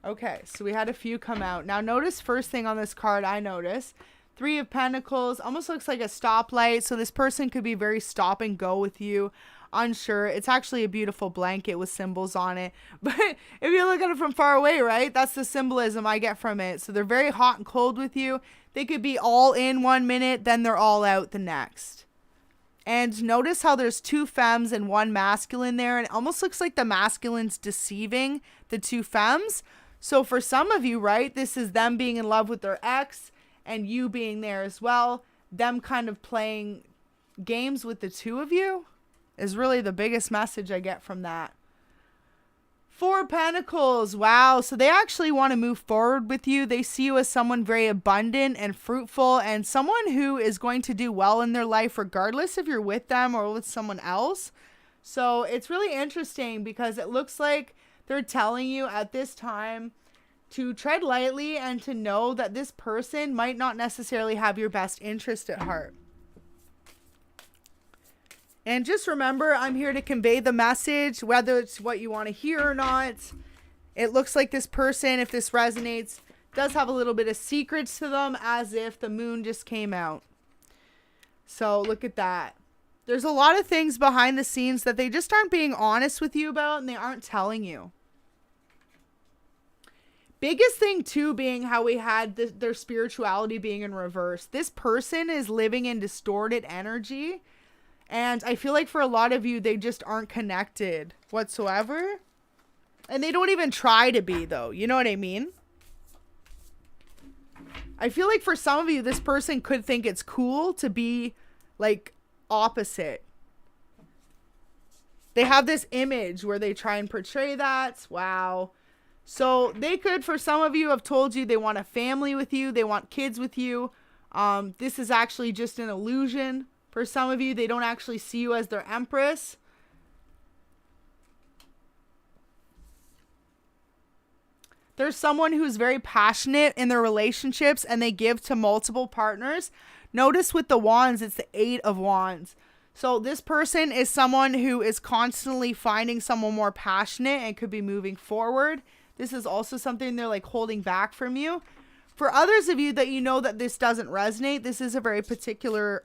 Okay, so we had a few come out. Now notice first thing on this card I noticed. Three of Pentacles, almost looks like a stoplight. So this person could be very stop and go with you. Unsure. It's actually a beautiful blanket with symbols on it. But if you look at it from far away, right? That's the symbolism I get from it. So they're very hot and cold with you. They could be all in 1 minute, then they're all out the next. And notice how there's two femmes and one masculine there. And it almost looks like the masculine's deceiving the two femmes. So for some of you, right, this is them being in love with their ex and you being there as well. Them kind of playing games with the two of you is really the biggest message I get from that. Four of Pentacles. Wow. So they actually want to move forward with you. They see you as someone very abundant and fruitful and someone who is going to do well in their life regardless if you're with them or with someone else. So it's really interesting because it looks like they're telling you at this time to tread lightly and to know that this person might not necessarily have your best interest at heart. And just remember, I'm here to convey the message, whether it's what you want to hear or not. It looks like this person, if this resonates, does have a little bit of secrets to them, as if the moon just came out. So look at that. There's a lot of things behind the scenes that they just aren't being honest with you about, and they aren't telling you. Biggest thing too being how we had their spirituality being in reverse. This person is living in distorted energy. And I feel like for a lot of you, they just aren't connected whatsoever. And they don't even try to be, though. You know what I mean? I feel like for some of you, this person could think it's cool to be, like, opposite. They have this image where they try and portray that. Wow. So they could, for some of you, have told you they want a family with you. They want kids with you. This is actually just an illusion. For some of you, they don't actually see you as their empress. There's someone who's very passionate in their relationships and they give to multiple partners. Notice with the wands, it's the 8 of Wands. So this person is someone who is constantly finding someone more passionate and could be moving forward. This is also something they're like holding back from you. For others of you that you know that this doesn't resonate, this is a very particular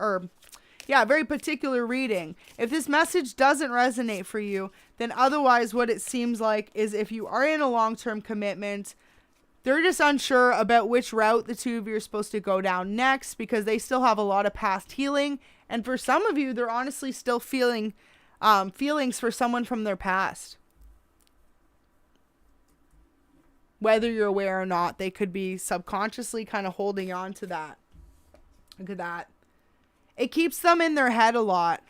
very particular reading. If this message doesn't resonate for you, then otherwise what it seems like is if you are in a long-term commitment, they're just unsure about which route the two of you are supposed to go down next because they still have a lot of past healing. And for some of you, they're honestly still feeling feelings for someone from their past. Whether you're aware or not, they could be subconsciously kind of holding on to that. Look at that. It keeps them in their head a lot.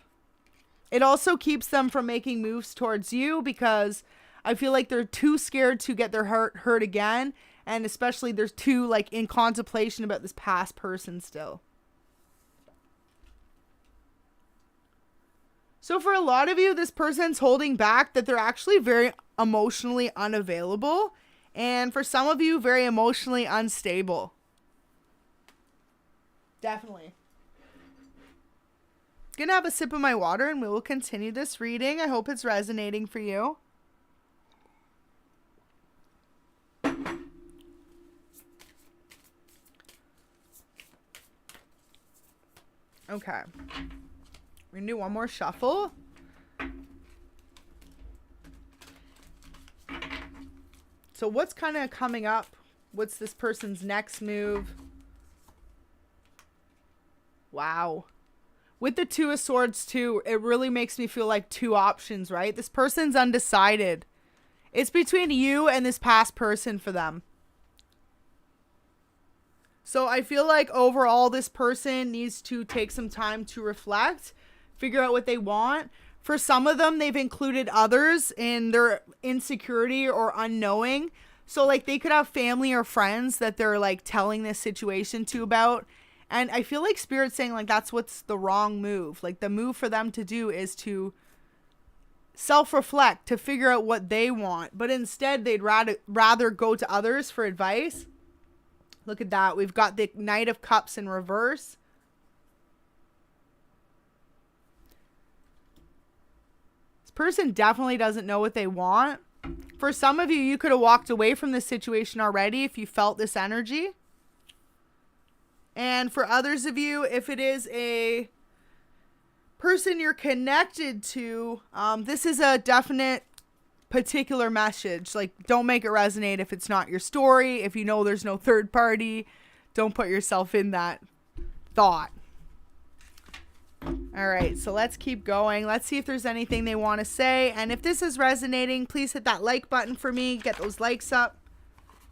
It also keeps them from making moves towards you because I feel like they're too scared to get their heart hurt again. And especially there's two like in contemplation about this past person still. So for a lot of you, this person's holding back that they're actually very emotionally unavailable. And for some of you, very emotionally unstable. Definitely. Gonna have a sip of my water and we will continue this reading. I hope it's resonating for you. Okay. We're gonna do one more shuffle. So what's kind of coming up? What's this person's next move? Wow. With the Two of Swords too, it really makes me feel like two options, right? This person's undecided. It's between you and this past person for them. So I feel like overall this person needs to take some time to reflect, figure out what they want. For some of them, they've included others in their insecurity or unknowing. So like they could have family or friends that they're like telling this situation to about. And I feel like Spirit's saying like that's what's the wrong move. Like the move for them to do is to self-reflect, to figure out what they want. But instead they'd rather go to others for advice. Look at that. We've got the Knight of Cups in reverse. This person definitely doesn't know what they want. For some of you, you could have walked away from this situation already if you felt this energy. And for others of you, if it is a person you're connected to, this is a definite particular message. Like, don't make it resonate if it's not your story. If you know there's no third party, don't put yourself in that thought. All right, so let's keep going. Let's see if there's anything they want to say. And if this is resonating, please hit that like button for me. Get those likes up.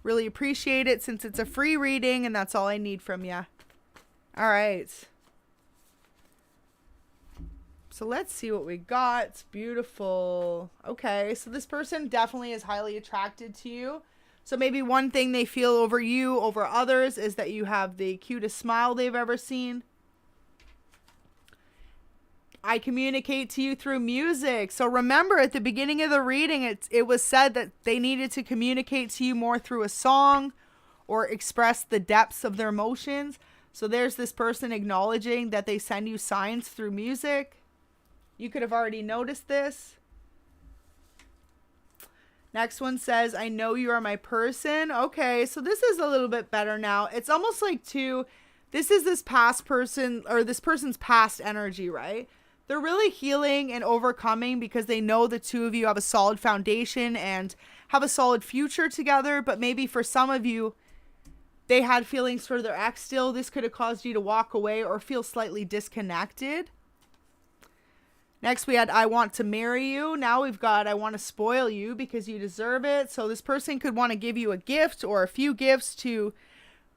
Really appreciate it since it's a free reading and that's all I need from you. All right. So let's see what we got. It's beautiful. Okay, so this person definitely is highly attracted to you. So maybe one thing they feel over you, over others, is that you have the cutest smile they've ever seen. I communicate to you through music. So remember at the beginning of the reading, it was said that they needed to communicate to you more through a song or express the depths of their emotions. So there's this person acknowledging that they send you signs through music. You could have already noticed this. Next one says, I know you are my person. Okay, so this is a little bit better now. It's almost like this is this past person or this person's past energy, right? They're really healing and overcoming because they know the two of you have a solid foundation and have a solid future together. But maybe for some of you, they had feelings for their ex still. This could have caused you to walk away or feel slightly disconnected. Next, we had, I want to marry you. Now we've got, I want to spoil you because you deserve it. So this person could want to give you a gift or a few gifts to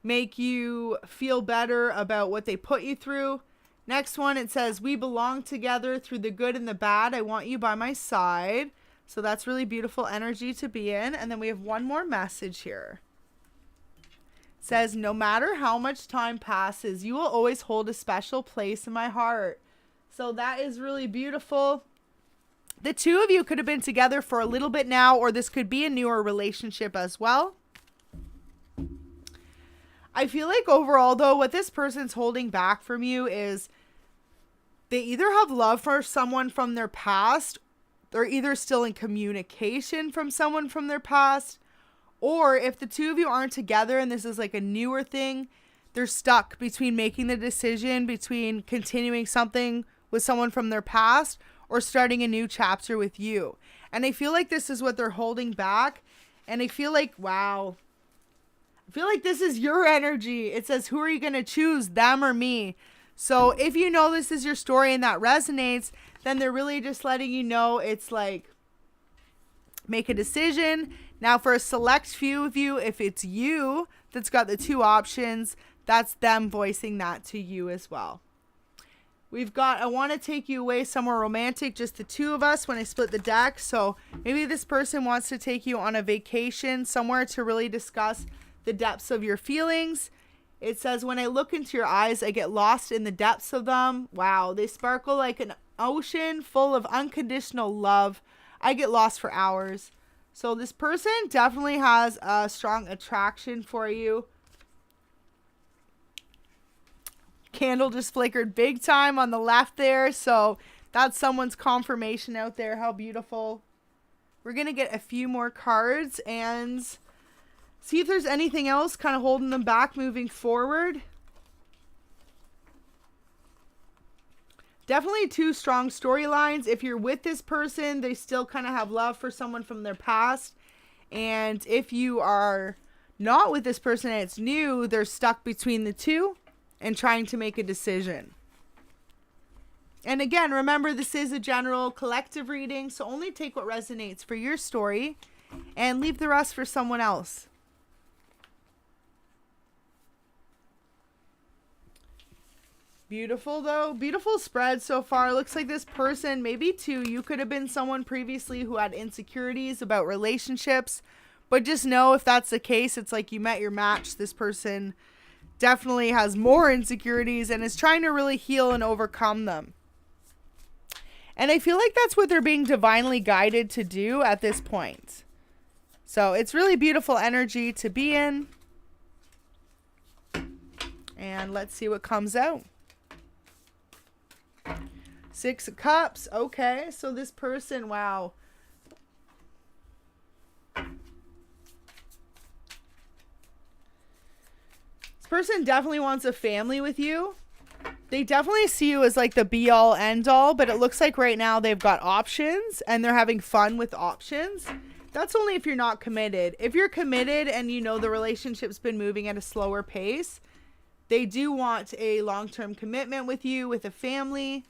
make you feel better about what they put you through. Next one, it says, we belong together through the good and the bad. I want you by my side. So that's really beautiful energy to be in. And then we have one more message here. It says, no matter how much time passes, you will always hold a special place in my heart. So that is really beautiful. The two of you could have been together for a little bit now, or this could be a newer relationship as well. I feel like overall, though, what this person's holding back from you is they either have love for someone from their past, they're either still in communication from someone from their past, or if the two of you aren't together and this is like a newer thing, they're stuck between making the decision between continuing something with someone from their past or starting a new chapter with you. And I feel like this is what they're holding back. And I feel like, wow. I feel like this is your energy. It says, who are you going to choose, them or me? So if you know this is your story and that resonates, then they're really just letting you know it's like, make a decision. Now for a select few of you, if it's you that's got the two options, that's them voicing that to you as well. We've got, I want to take you away somewhere romantic, just the two of us when I split the deck. So maybe this person wants to take you on a vacation somewhere to really discuss the depths of your feelings. It says, when I look into your eyes, I get lost in the depths of them. Wow, they sparkle like an ocean full of unconditional love. I get lost for hours. So this person definitely has a strong attraction for you. Candle just flickered big time on the left there. So that's someone's confirmation out there. How beautiful. We're going to get a few more cards and see if there's anything else kind of holding them back moving forward. Definitely two strong storylines. If you're with this person, they still kind of have love for someone from their past. And if you are not with this person and it's new, they're stuck between the two and trying to make a decision. And again, remember, this is a general collective reading, so only take what resonates for your story and leave the rest for someone else. Beautiful though. Beautiful spread so far. Looks like this person, maybe too, you could have been someone previously who had insecurities about relationships. But just know if that's the case, it's like you met your match. This person definitely has more insecurities and is trying to really heal and overcome them. And I feel like that's what they're being divinely guided to do at this point. So it's really beautiful energy to be in. And let's see what comes out. 6 of Cups. Okay, so this person, wow. This person definitely wants a family with you. They definitely see you as like the be all end all, but it looks like right now they've got options and they're having fun with options. That's only if you're not committed. If you're committed and you know the relationship's been moving at a slower pace, they do want a long-term commitment with you, with a family.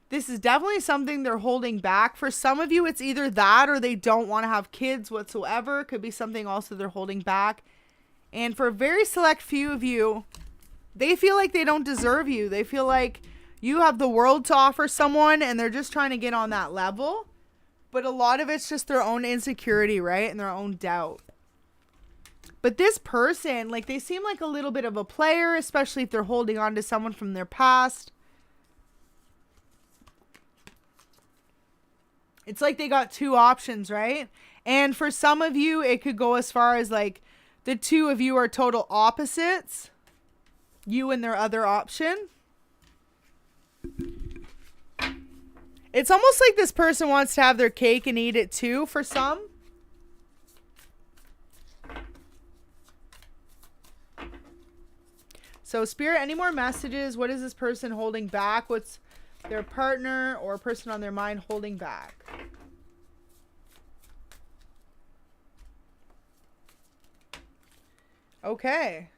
This is definitely something they're holding back. For some of you, it's either that or they don't want to have kids whatsoever. Could be something also they're holding back. And for a very select few of you, they feel like they don't deserve you. They feel like you have the world to offer someone and they're just trying to get on that level. But a lot of it's just their own insecurity, right? And their own doubt. But this person, like, they seem like a little bit of a player, especially if they're holding on to someone from their past. It's like they got two options, right? And for some of you, it could go as far as like the two of you are total opposites. You and their other option. It's almost like this person wants to have their cake and eat it too for some. So Spirit, any more messages? What is this person holding back? What's their partner or person on their mind holding back? Okay.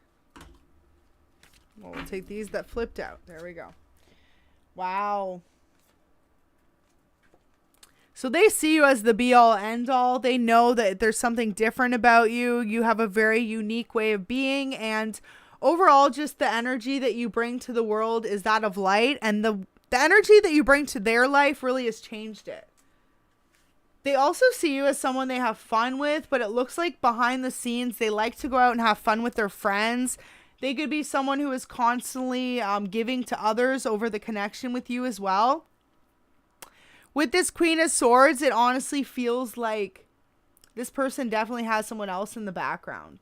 Well, we'll take these that flipped out. There we go. Wow. So they see you as the be all end all. They know that there's something different about you. You have a very unique way of being, and overall just the energy that you bring to the world is that of light, and the energy that you bring to their life really has changed it. They also see you as someone they have fun with, but it looks like behind the scenes they like to go out and have fun with their friends. They could be someone who is constantly giving to others over the connection with you as well. With this Queen of Swords, it honestly feels like this person definitely has someone else in the background.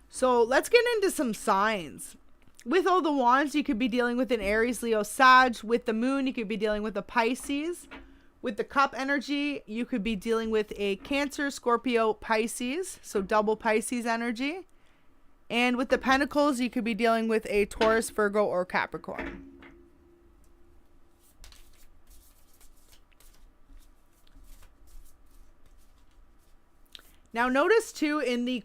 So let's get into some signs. With all the wands, you could be dealing with an Aries, Leo, Sag. With the moon, you could be dealing with a Pisces. With the cup energy, you could be dealing with a Cancer, Scorpio, Pisces. So double Pisces energy. And with the pentacles, you could be dealing with a Taurus, Virgo, or Capricorn. Now notice too, in the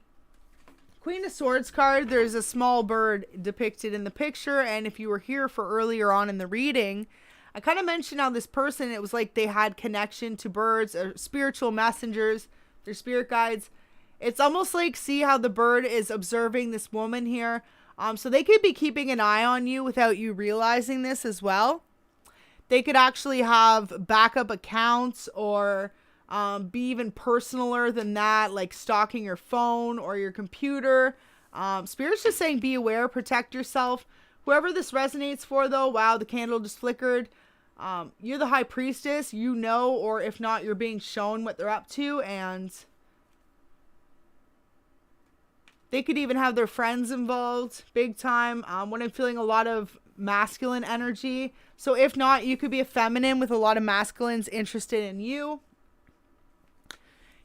Queen of Swords card, there's a small bird depicted in the picture. And if you were here for earlier on in the reading, I kind of mentioned how this person, it was like they had connection to birds or spiritual messengers, their spirit guides. It's almost like, see how the bird is observing this woman here. So they could be keeping an eye on you without you realizing this as well. They could actually have backup accounts or be even personaler than that, like stalking your phone or your computer. Spirit's just saying be aware, protect yourself. Whoever this resonates for, though, wow, the candle just flickered. You're the high priestess, you know, or if not, you're being shown what they're up to, and they could even have their friends involved big time. When I'm feeling a lot of masculine energy. So if not, you could be a feminine with a lot of masculines interested in you.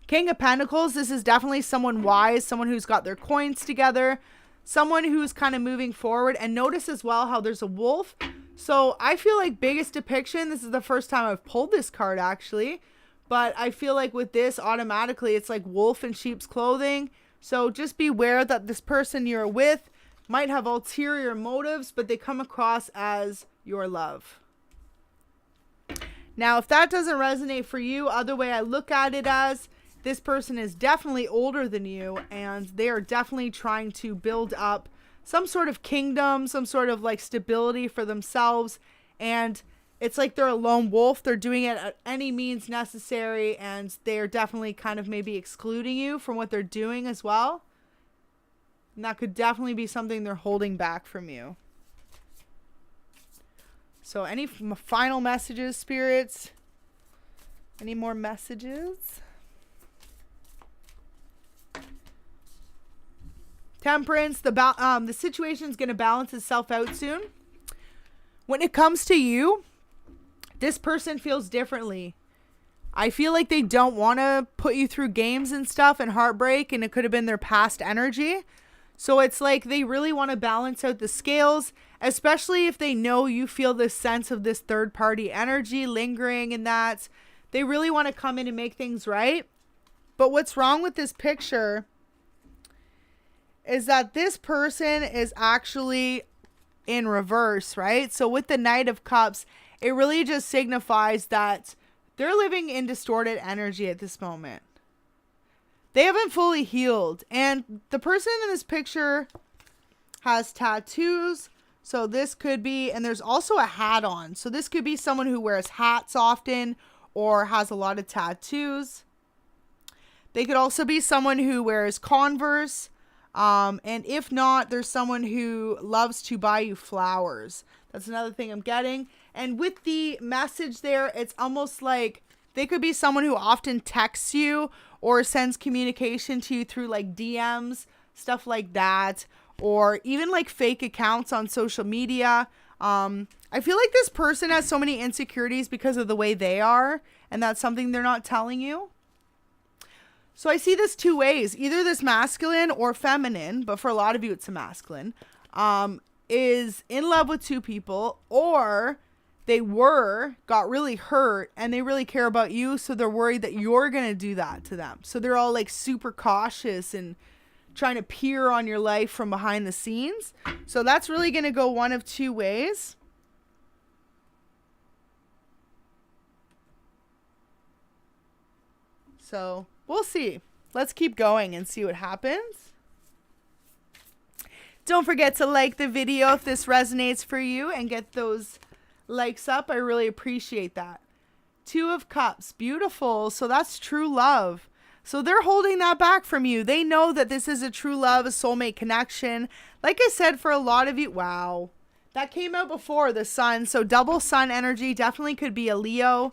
King of Pentacles, this is definitely someone wise, someone who's got their coins together, someone who's kind of moving forward. And notice as well how there's a wolf. So I feel like biggest depiction, this is the first time I've pulled this card actually, but I feel like with this automatically it's like wolf in sheep's clothing. So just beware that this person you're with might have ulterior motives, but they come across as your love. Now, if that doesn't resonate for you, other way I look at it as this person is definitely older than you, and they are definitely trying to build up some sort of kingdom, some sort of like stability for themselves. And it's like they're a lone wolf. They're doing it at any means necessary, and they're definitely kind of maybe excluding you from what they're doing as well. And that could definitely be something they're holding back from you. So any final messages, spirits? Any more messages? Temperance, the situation's going to balance itself out soon. When it comes to you, this person feels differently. I feel like they don't want to put you through games and stuff and heartbreak, and it could have been their past energy. So it's like they really want to balance out the scales, especially if they know you feel this sense of this third party energy lingering, and that they really want to come in and make things right. But what's wrong with this picture is that this person is actually in reverse, right? So with the Knight of Cups, it really just signifies that they're living in distorted energy at this moment. They haven't fully healed. And the person in this picture has tattoos. So this could be, and there's also a hat on. So this could be someone who wears hats often or has a lot of tattoos. They could also be someone who wears Converse. And if not, there's someone who loves to buy you flowers. That's another thing I'm getting. And with the message there, it's almost like they could be someone who often texts you or sends communication to you through like DMs, stuff like that, or even like fake accounts on social media. I feel like this person has so many insecurities because of the way they are, and that's something they're not telling you. So I see this two ways, either this masculine or feminine, but for a lot of you it's a masculine, is in love with two people, or they got really hurt and they really care about you. So they're worried that you're going to do that to them. So they're all like super cautious and trying to peer on your life from behind the scenes. So that's really going to go one of two ways. So we'll see. Let's keep going and see what happens. Don't forget to like the video if this resonates for you and get those likes up. I really appreciate that. Two of Cups. Beautiful. So that's true love. So they're holding that back from you. They know that this is a true love, a soulmate connection. Like I said, for a lot of you, wow. That came out before the sun. So double sun energy definitely could be a Leo.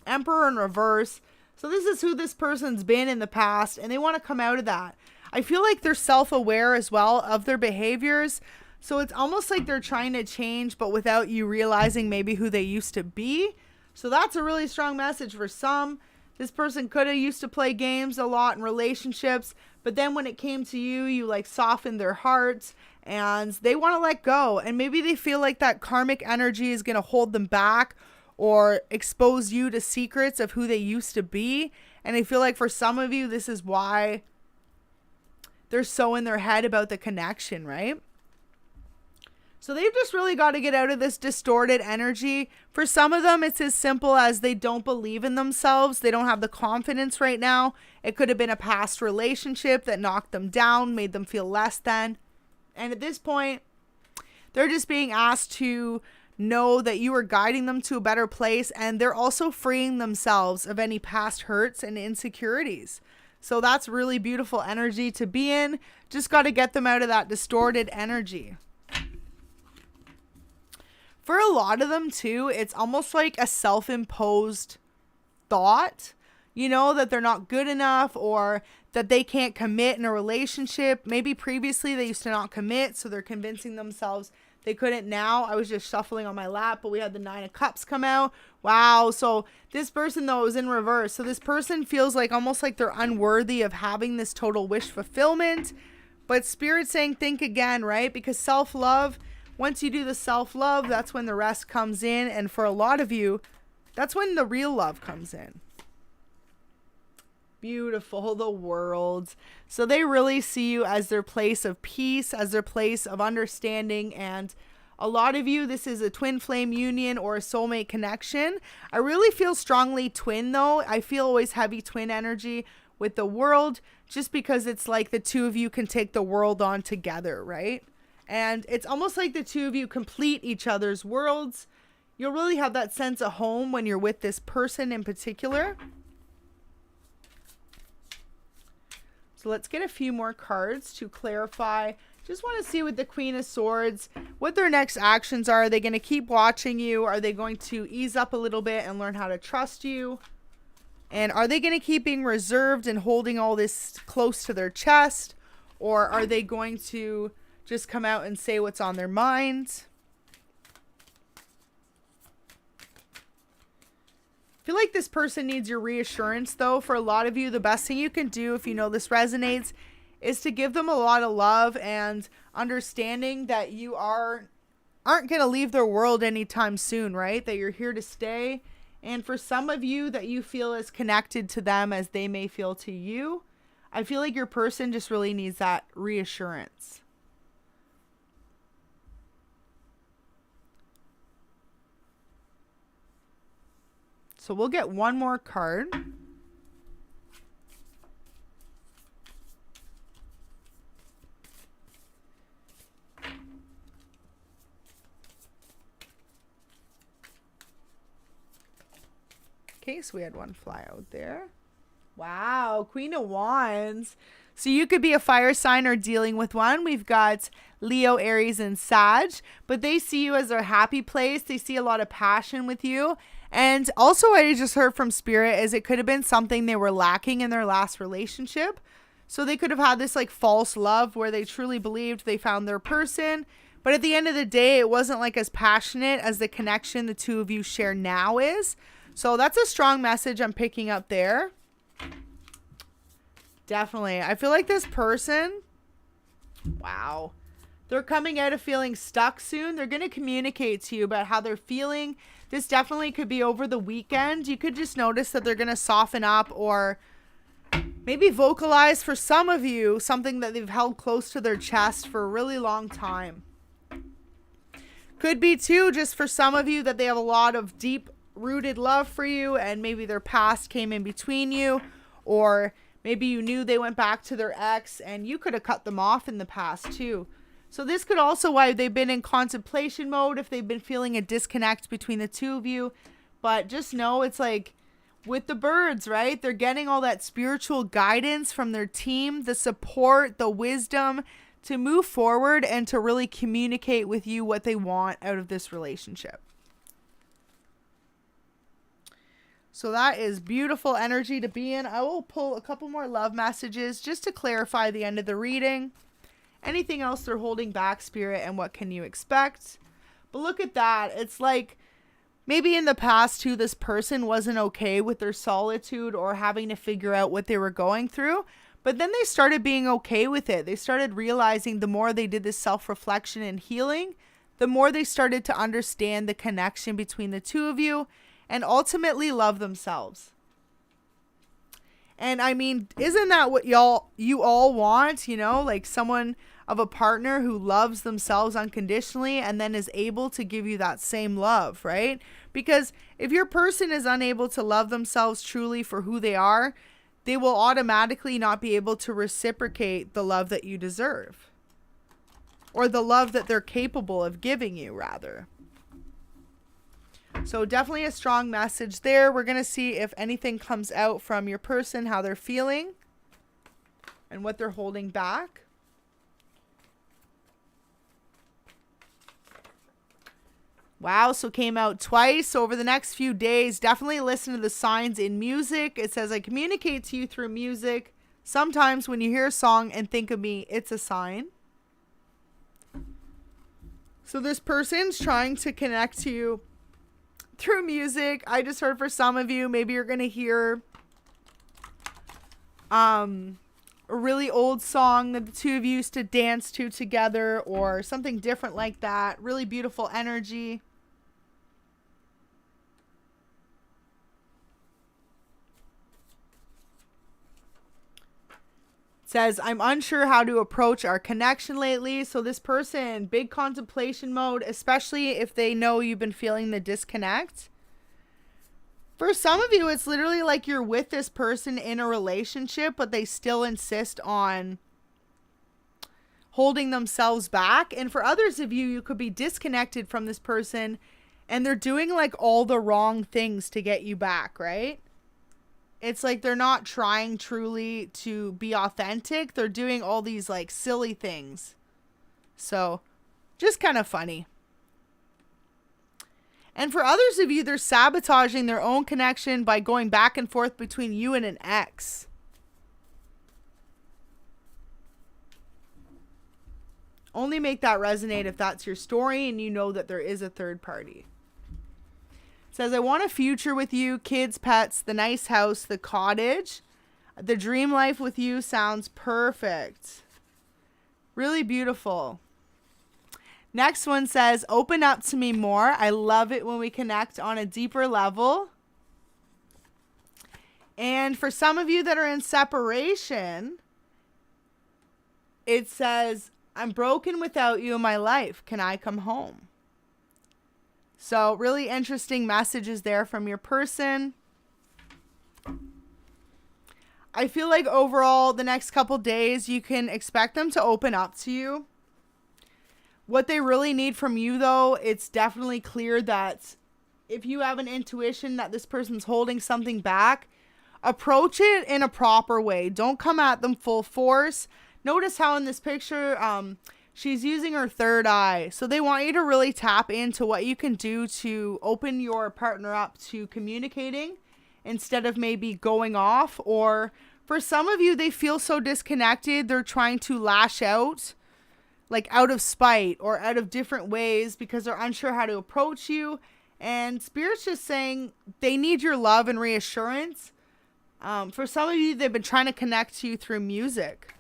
Emperor in reverse. So this is who this person's been in the past, and they want to come out of that. I feel like they're self-aware as well of their behaviors. So it's almost like they're trying to change, but without you realizing maybe who they used to be. So that's a really strong message for some. This person could have used to play games a lot in relationships, but then when it came to you, you like softened their hearts and they want to let go. And maybe they feel like that karmic energy is going to hold them back or expose you to secrets of who they used to be. And I feel like for some of you, this is why they're so in their head about the connection, right? So they've just really got to get out of this distorted energy. For some of them, it's as simple as they don't believe in themselves. They don't have the confidence right now. It could have been a past relationship that knocked them down, made them feel less than. And at this point, they're just being asked to know that you are guiding them to a better place, and they're also freeing themselves of any past hurts and insecurities. So that's really beautiful energy to be in. Just got to get them out of that distorted energy. For a lot of them too, it's almost like a self-imposed thought, you know, that they're not good enough or that they can't commit in a relationship. Maybe previously they used to not commit, so they're convincing themselves they couldn't now. I was just shuffling on my lap, but we had the 9 of Cups come out. Wow. So this person, though, is in reverse. So this person feels like almost like they're unworthy of having this total wish fulfillment. But Spirit's saying think again, right? Because self-love, once you do the self-love, that's when the rest comes in. And for a lot of you, that's when the real love comes in. Beautiful, the World. So they really see you as their place of peace, as their place of understanding. And a lot of you, this is a twin flame union or a soulmate connection. I really feel strongly twin, though. I feel always heavy twin energy with the World, just because it's like the two of you can take the world on together, right? And it's almost like the two of you complete each other's worlds. You'll really have that sense of home when you're with this person in particular. So let's get a few more cards to clarify. Just want to see with the Queen of Swords what their next actions are. Are they going to keep watching you? Are they going to ease up a little bit and learn how to trust you? And are they going to keep being reserved and holding all this close to their chest? Or are they going to just come out and say what's on their mind? I feel like this person needs your reassurance, though. For a lot of you, the best thing you can do, if you know this resonates, is to give them a lot of love and understanding that you aren't going to leave their world anytime soon, right? That you're here to stay. And for some of you, that you feel as connected to them as they may feel to you. I feel like your person just really needs that reassurance. So we'll get one more card. Okay, so we had one fly out there. Wow, Queen of Wands. So you could be a fire sign or dealing with one. We've got Leo, Aries, and Sag, but they see you as their happy place. They see a lot of passion with you. And also what I just heard from Spirit is it could have been something they were lacking in their last relationship. So they could have had this like false love where they truly believed they found their person. But at the end of the day, it wasn't like as passionate as the connection the two of you share now is. So that's a strong message I'm picking up there. Definitely. I feel like this person, wow, they're coming out of feeling stuck soon. They're going to communicate to you about how they're feeling. This definitely could be over the weekend. You could just notice that they're going to soften up or maybe vocalize for some of you something that they've held close to their chest for a really long time. Could be too, just for some of you, that they have a lot of deep rooted love for you and maybe their past came in between you, or maybe you knew they went back to their ex and you could have cut them off in the past too. So this could also why they've been in contemplation mode, if they've been feeling a disconnect between the two of you. But just know it's like with the birds, right? They're getting all that spiritual guidance from their team, the support, the wisdom to move forward and to really communicate with you what they want out of this relationship. So that is beautiful energy to be in. I will pull a couple more love messages just to clarify the end of the reading. Anything else they're holding back, Spirit, and what can you expect? But look at that. It's like maybe in the past too, this person wasn't okay with their solitude or having to figure out what they were going through. But then they started being okay with it. They started realizing the more they did this self-reflection and healing, the more they started to understand the connection between the two of you and ultimately love themselves. And I mean, isn't that what you all want? You know, like someone of a partner who loves themselves unconditionally and then is able to give you that same love, right? Because if your person is unable to love themselves truly for who they are, they will automatically not be able to reciprocate the love that you deserve, or the love that they're capable of giving you, rather. So definitely a strong message there. We're going to see if anything comes out from your person, how they're feeling and what they're holding back. Wow, so came out twice. So over the next few days, definitely listen to the signs in music. It says, I communicate to you through music. Sometimes when you hear a song and think of me, it's a sign. So this person's trying to connect to you through music. I just heard for some of you, maybe you're going to hear a really old song that the two of you used to dance to together or something different like that. Really beautiful energy. Says, I'm unsure how to approach our connection lately. So this person, big contemplation mode, especially if they know you've been feeling the disconnect. For some of you, it's literally like you're with this person in a relationship, but they still insist on holding themselves back. And for others of you, you could be disconnected from this person and they're doing like all the wrong things to get you back, right? It's like they're not trying truly to be authentic. They're doing all these like silly things. So just kind of funny. And for others of you, they're sabotaging their own connection by going back and forth between you and an ex. Only make that resonate if that's your story and you know that there is a third party. It says, I want a future with you, kids, pets, the nice house, the cottage. The dream life with you sounds perfect. Really beautiful. Next one says, open up to me more. I love it when we connect on a deeper level. And for some of you that are in separation, it says, I'm broken without you in my life. Can I come home? So really interesting messages there from your person. I feel like overall the next couple days you can expect them to open up to you. What they really need from you though, it's definitely clear that if you have an intuition that this person's holding something back, approach it in a proper way. Don't come at them full force. Notice how in this picture, she's using her third eye. So they want you to really tap into what you can do to open your partner up to communicating instead of maybe going off. Or for some of you, they feel so disconnected. They're trying to lash out, like out of spite or out of different ways because they're unsure how to approach you. And Spirit's just saying they need your love and reassurance. For some of you, they've been trying to connect to you through music.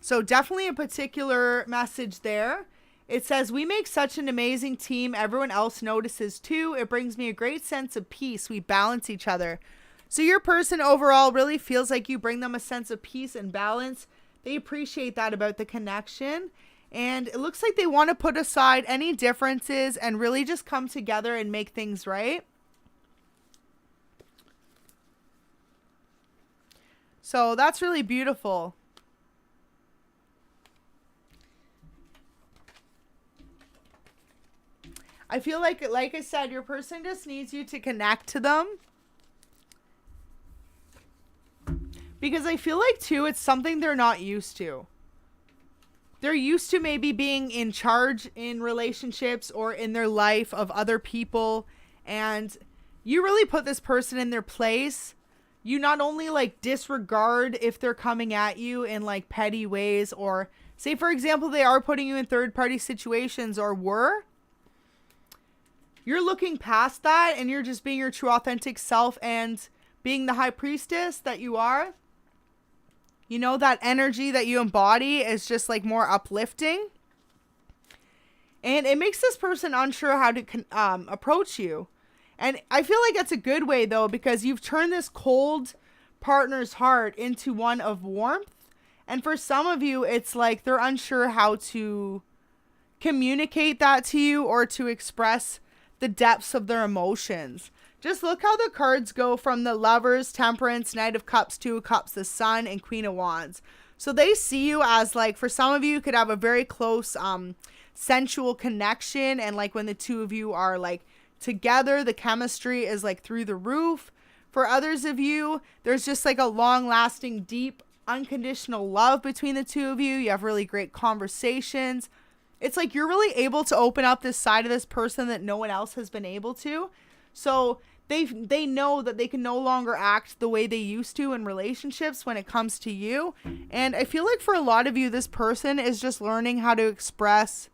So definitely a particular message there. It says, we make such an amazing team. Everyone else notices too. It brings me a great sense of peace. We balance each other. So your person overall really feels like you bring them a sense of peace and balance. They appreciate that about the connection. And it looks like they want to put aside any differences and really just come together and make things right. So that's really beautiful. I feel like I said, your person just needs you to connect to them. Because I feel like, too, it's something they're not used to. They're used to maybe being in charge in relationships or in their life of other people. And you really put this person in their place. You not only like disregard if they're coming at you in like petty ways, or say, for example, they are putting you in third party situations or were. You're looking past that and you're just being your true authentic self and being the high priestess that you are. You know, that energy that you embody is just like more uplifting. And it makes this person unsure how to approach you. And I feel like that's a good way though, because you've turned this cold partner's heart into one of warmth. And for some of you, it's like they're unsure how to communicate that to you or to express the depths of their emotions. Just look how the cards go from the Lovers, Temperance, Knight of Cups, Two of Cups, the Sun, and Queen of Wands. So they see you as like, for some of you, you could have a very close sensual connection, and like when the two of you are like together, the chemistry is like through the roof. For others of you, there's just like a long-lasting, deep, unconditional love between the two of you. You have really great conversations. It's like you're really able to open up this side of this person that no one else has been able to. So they know that they can no longer act the way they used to in relationships when it comes to you. And I feel like for a lot of you, this person is just learning how to express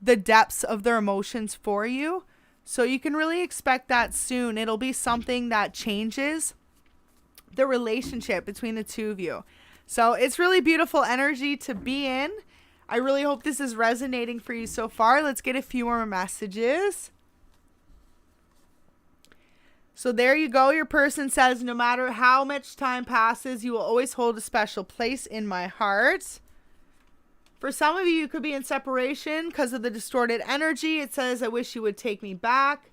the depths of their emotions for you. So you can really expect that soon. It'll be something that changes the relationship between the two of you. So it's really beautiful energy to be in. I really hope this is resonating for you so far. Let's get a few more messages. So there you go. Your person says, no matter how much time passes, you will always hold a special place in my heart. For some of you, you could be in separation because of the distorted energy. It says, I wish you would take me back.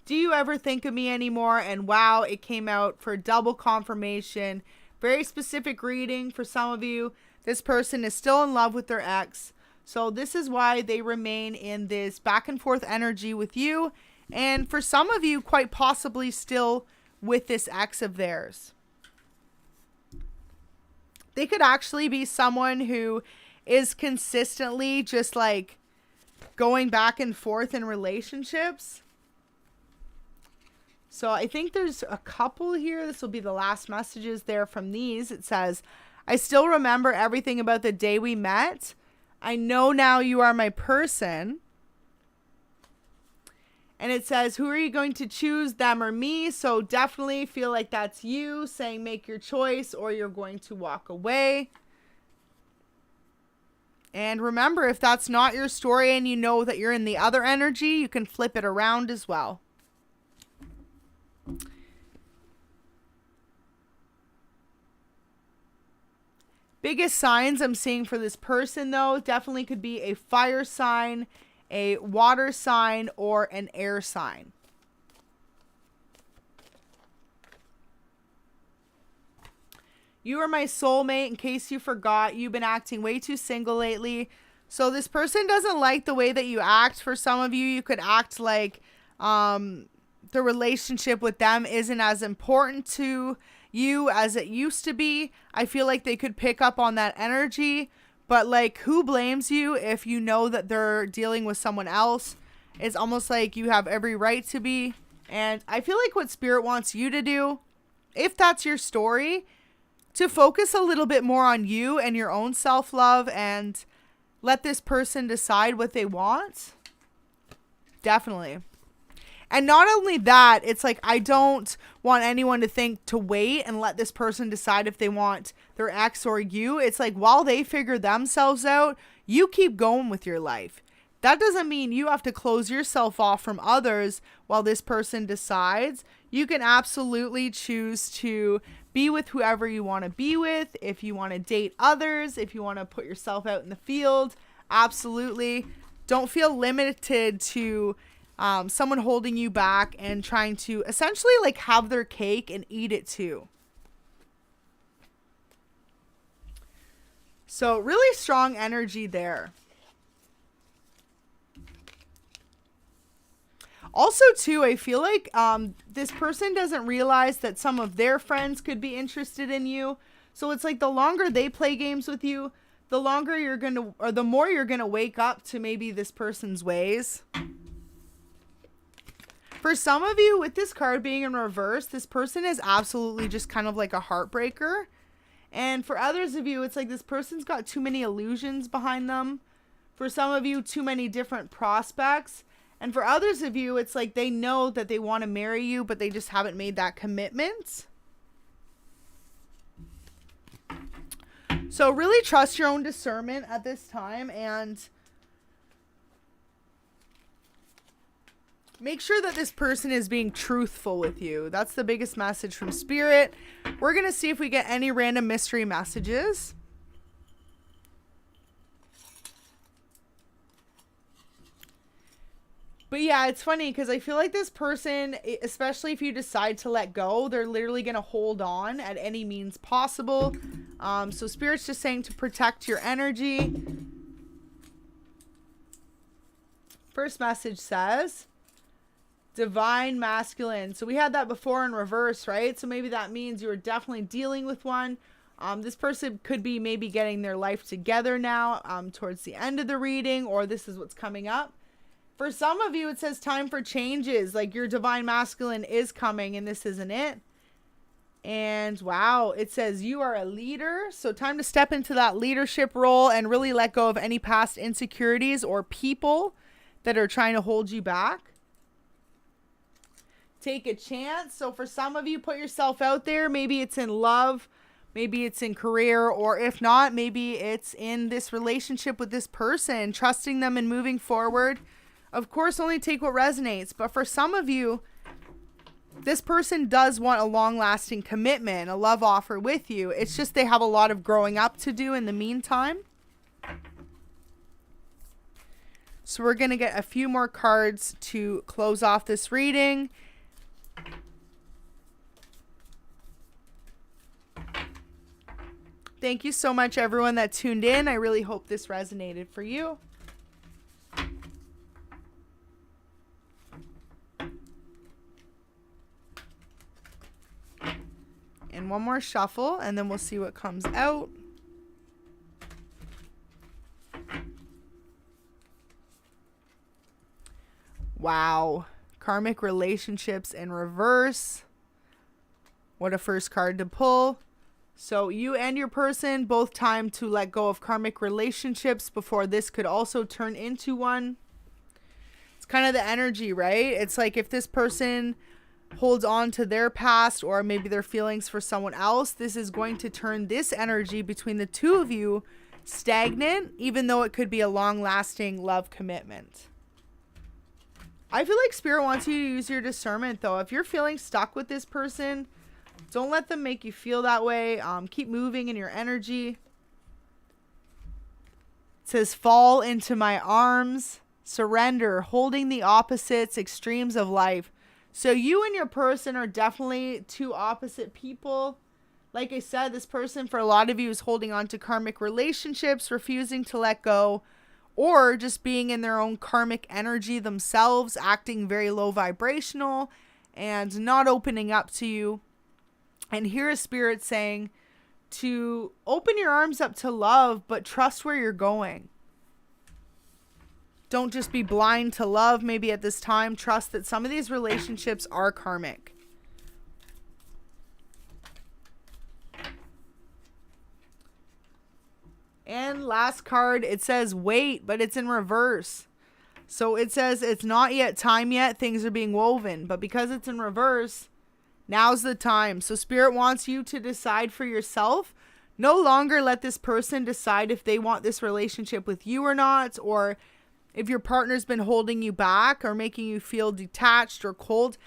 Do you ever think of me anymore? And wow, it came out for double confirmation. Very specific reading for some of you. This person is still in love with their ex. So this is why they remain in this back and forth energy with you. And for some of you, quite possibly still with this ex of theirs. They could actually be someone who is consistently just like going back and forth in relationships. So I think there's a couple here. This will be the last messages there from these. It says, I still remember everything about the day we met. I know now you are my person. And it says, who are you going to choose, them or me? So definitely feel like that's you saying make your choice or you're going to walk away. And remember, if that's not your story and you know that you're in the other energy, you can flip it around as well. Biggest signs I'm seeing for this person, though, definitely could be a fire sign, a water sign, or an air sign. You are my soulmate. In case you forgot, you've been acting way too single lately. So this person doesn't like the way that you act. For some of you, you could act like the relationship with them isn't as important to you as it used to be. I feel like they could pick up on that energy. But like, who blames you if you know that they're dealing with someone else? It's almost like you have every right to be. And I feel like what Spirit wants you to do, if that's your story, to focus a little bit more on you and your own self-love and let this person decide what they want. Definitely. And not only that, it's like, I don't want anyone to think to wait and let this person decide if they want their ex or you. It's like, while they figure themselves out, you keep going with your life. That doesn't mean you have to close yourself off from others while this person decides. You can absolutely choose to be with whoever you want to be with. If you want to date others, if you want to put yourself out in the field, absolutely. Don't feel limited to someone holding you back and trying to essentially like have their cake and eat it too. So really strong energy there. Also too, I feel like this person doesn't realize that some of their friends could be interested in you. So it's like the longer they play games with you, the longer you're going to, or the more you're going to wake up to maybe this person's ways. For some of you, with this card being in reverse, this person is absolutely just kind of like a heartbreaker. And for others of you, it's like this person's got too many illusions behind them. For some of you, too many different prospects. And for others of you, it's like they know that they want to marry you, but they just haven't made that commitment. So really trust your own discernment at this time and make sure that this person is being truthful with you. That's the biggest message from Spirit. We're going to see if we get any random mystery messages. But yeah, it's funny because I feel like this person, especially if you decide to let go, they're literally going to hold on at any means possible. So Spirit's just saying to protect your energy. First message says divine masculine. So we had that before in reverse, right? So maybe that means you're definitely dealing with one. This person could be maybe getting their life together now towards the end of the reading, or this is what's coming up. For some of you, it says time for changes, like your divine masculine is coming and this isn't it. And wow, it says you are a leader. So time to step into that leadership role and really let go of any past insecurities or people that are trying to hold you back. Take a chance. So for some of you, put yourself out there. Maybe it's in love, maybe it's in career, or if not, maybe it's in this relationship with this person, trusting them and moving forward. Of course, only take what resonates. But for some of you, this person does want a long-lasting commitment, a love offer with you. It's just they have a lot of growing up to do in the meantime. So we're going to get a few more cards to close off this reading. Thank you so much, everyone that tuned in. I really hope this resonated for you. And one more shuffle, and then we'll see what comes out. Wow. Karmic relationships in reverse. What a first card to pull. So you and your person, both time to let go of karmic relationships before this could also turn into one. It's kind of the energy, right? It's like if this person holds on to their past or maybe their feelings for someone else, this is going to turn this energy between the two of you stagnant, even though it could be a long-lasting love commitment. I feel like Spirit wants you to use your discernment, though. If you're feeling stuck with this person, don't let them make you feel that way. Keep moving in your energy. It says, fall into my arms, surrender, holding the opposites, extremes of life. So you and your person are definitely two opposite people. Like I said, this person for a lot of you is holding on to karmic relationships, refusing to let go, or just being in their own karmic energy themselves, acting very low vibrational and not opening up to you. And here is Spirit saying to open your arms up to love, but trust where you're going. Don't just be blind to love. Maybe at this time, trust that some of these relationships are karmic. And last card, it says wait, but it's in reverse. So it says it's not yet time yet. Things are being woven. But because it's in reverse, now's the time. So Spirit wants you to decide for yourself. No longer let this person decide if they want this relationship with you or not, or if your partner's been holding you back or making you feel detached or cold.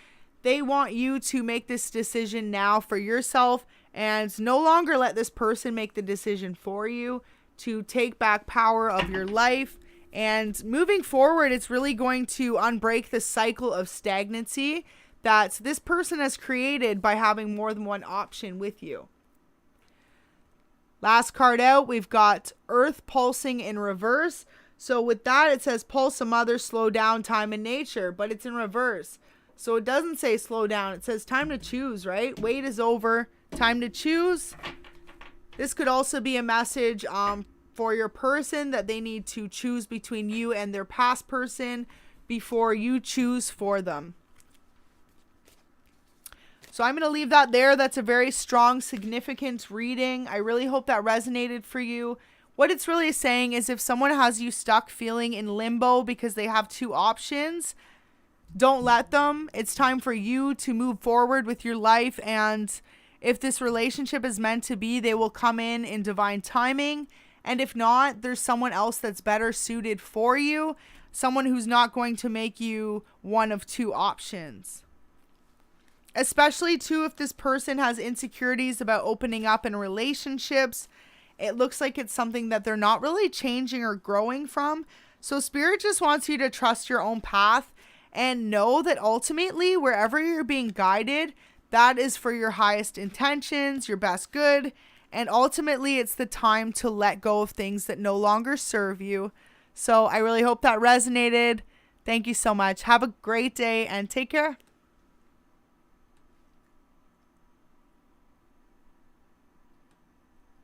They want you to make this decision now for yourself and no longer let this person make the decision for you, to take back power of your life. And moving forward, it's really going to unbreak the cycle of stagnancy that this person has created by having more than one option with you. Last card out, we've got Earth pulsing in reverse. So with that, it says pulse a mother, slow down, time in nature, but it's in reverse. So it doesn't say slow down. It says time to choose, right? Wait is over. Time to choose. This could also be a message for your person that they need to choose between you and their past person before you choose for them. So I'm going to leave that there. That's a very strong, significant reading. I really hope that resonated for you. What it's really saying is if someone has you stuck feeling in limbo because they have two options, don't let them. It's time for you to move forward with your life. And if this relationship is meant to be, they will come in divine timing. And if not, there's someone else that's better suited for you. Someone who's not going to make you one of two options. Especially too, if this person has insecurities about opening up in relationships. It looks like it's something that they're not really changing or growing from. So Spirit just wants you to trust your own path and know that ultimately, wherever you're being guided, that is for your highest intentions, your best good. And ultimately, it's the time to let go of things that no longer serve you. So I really hope that resonated. Thank you so much. Have a great day and take care.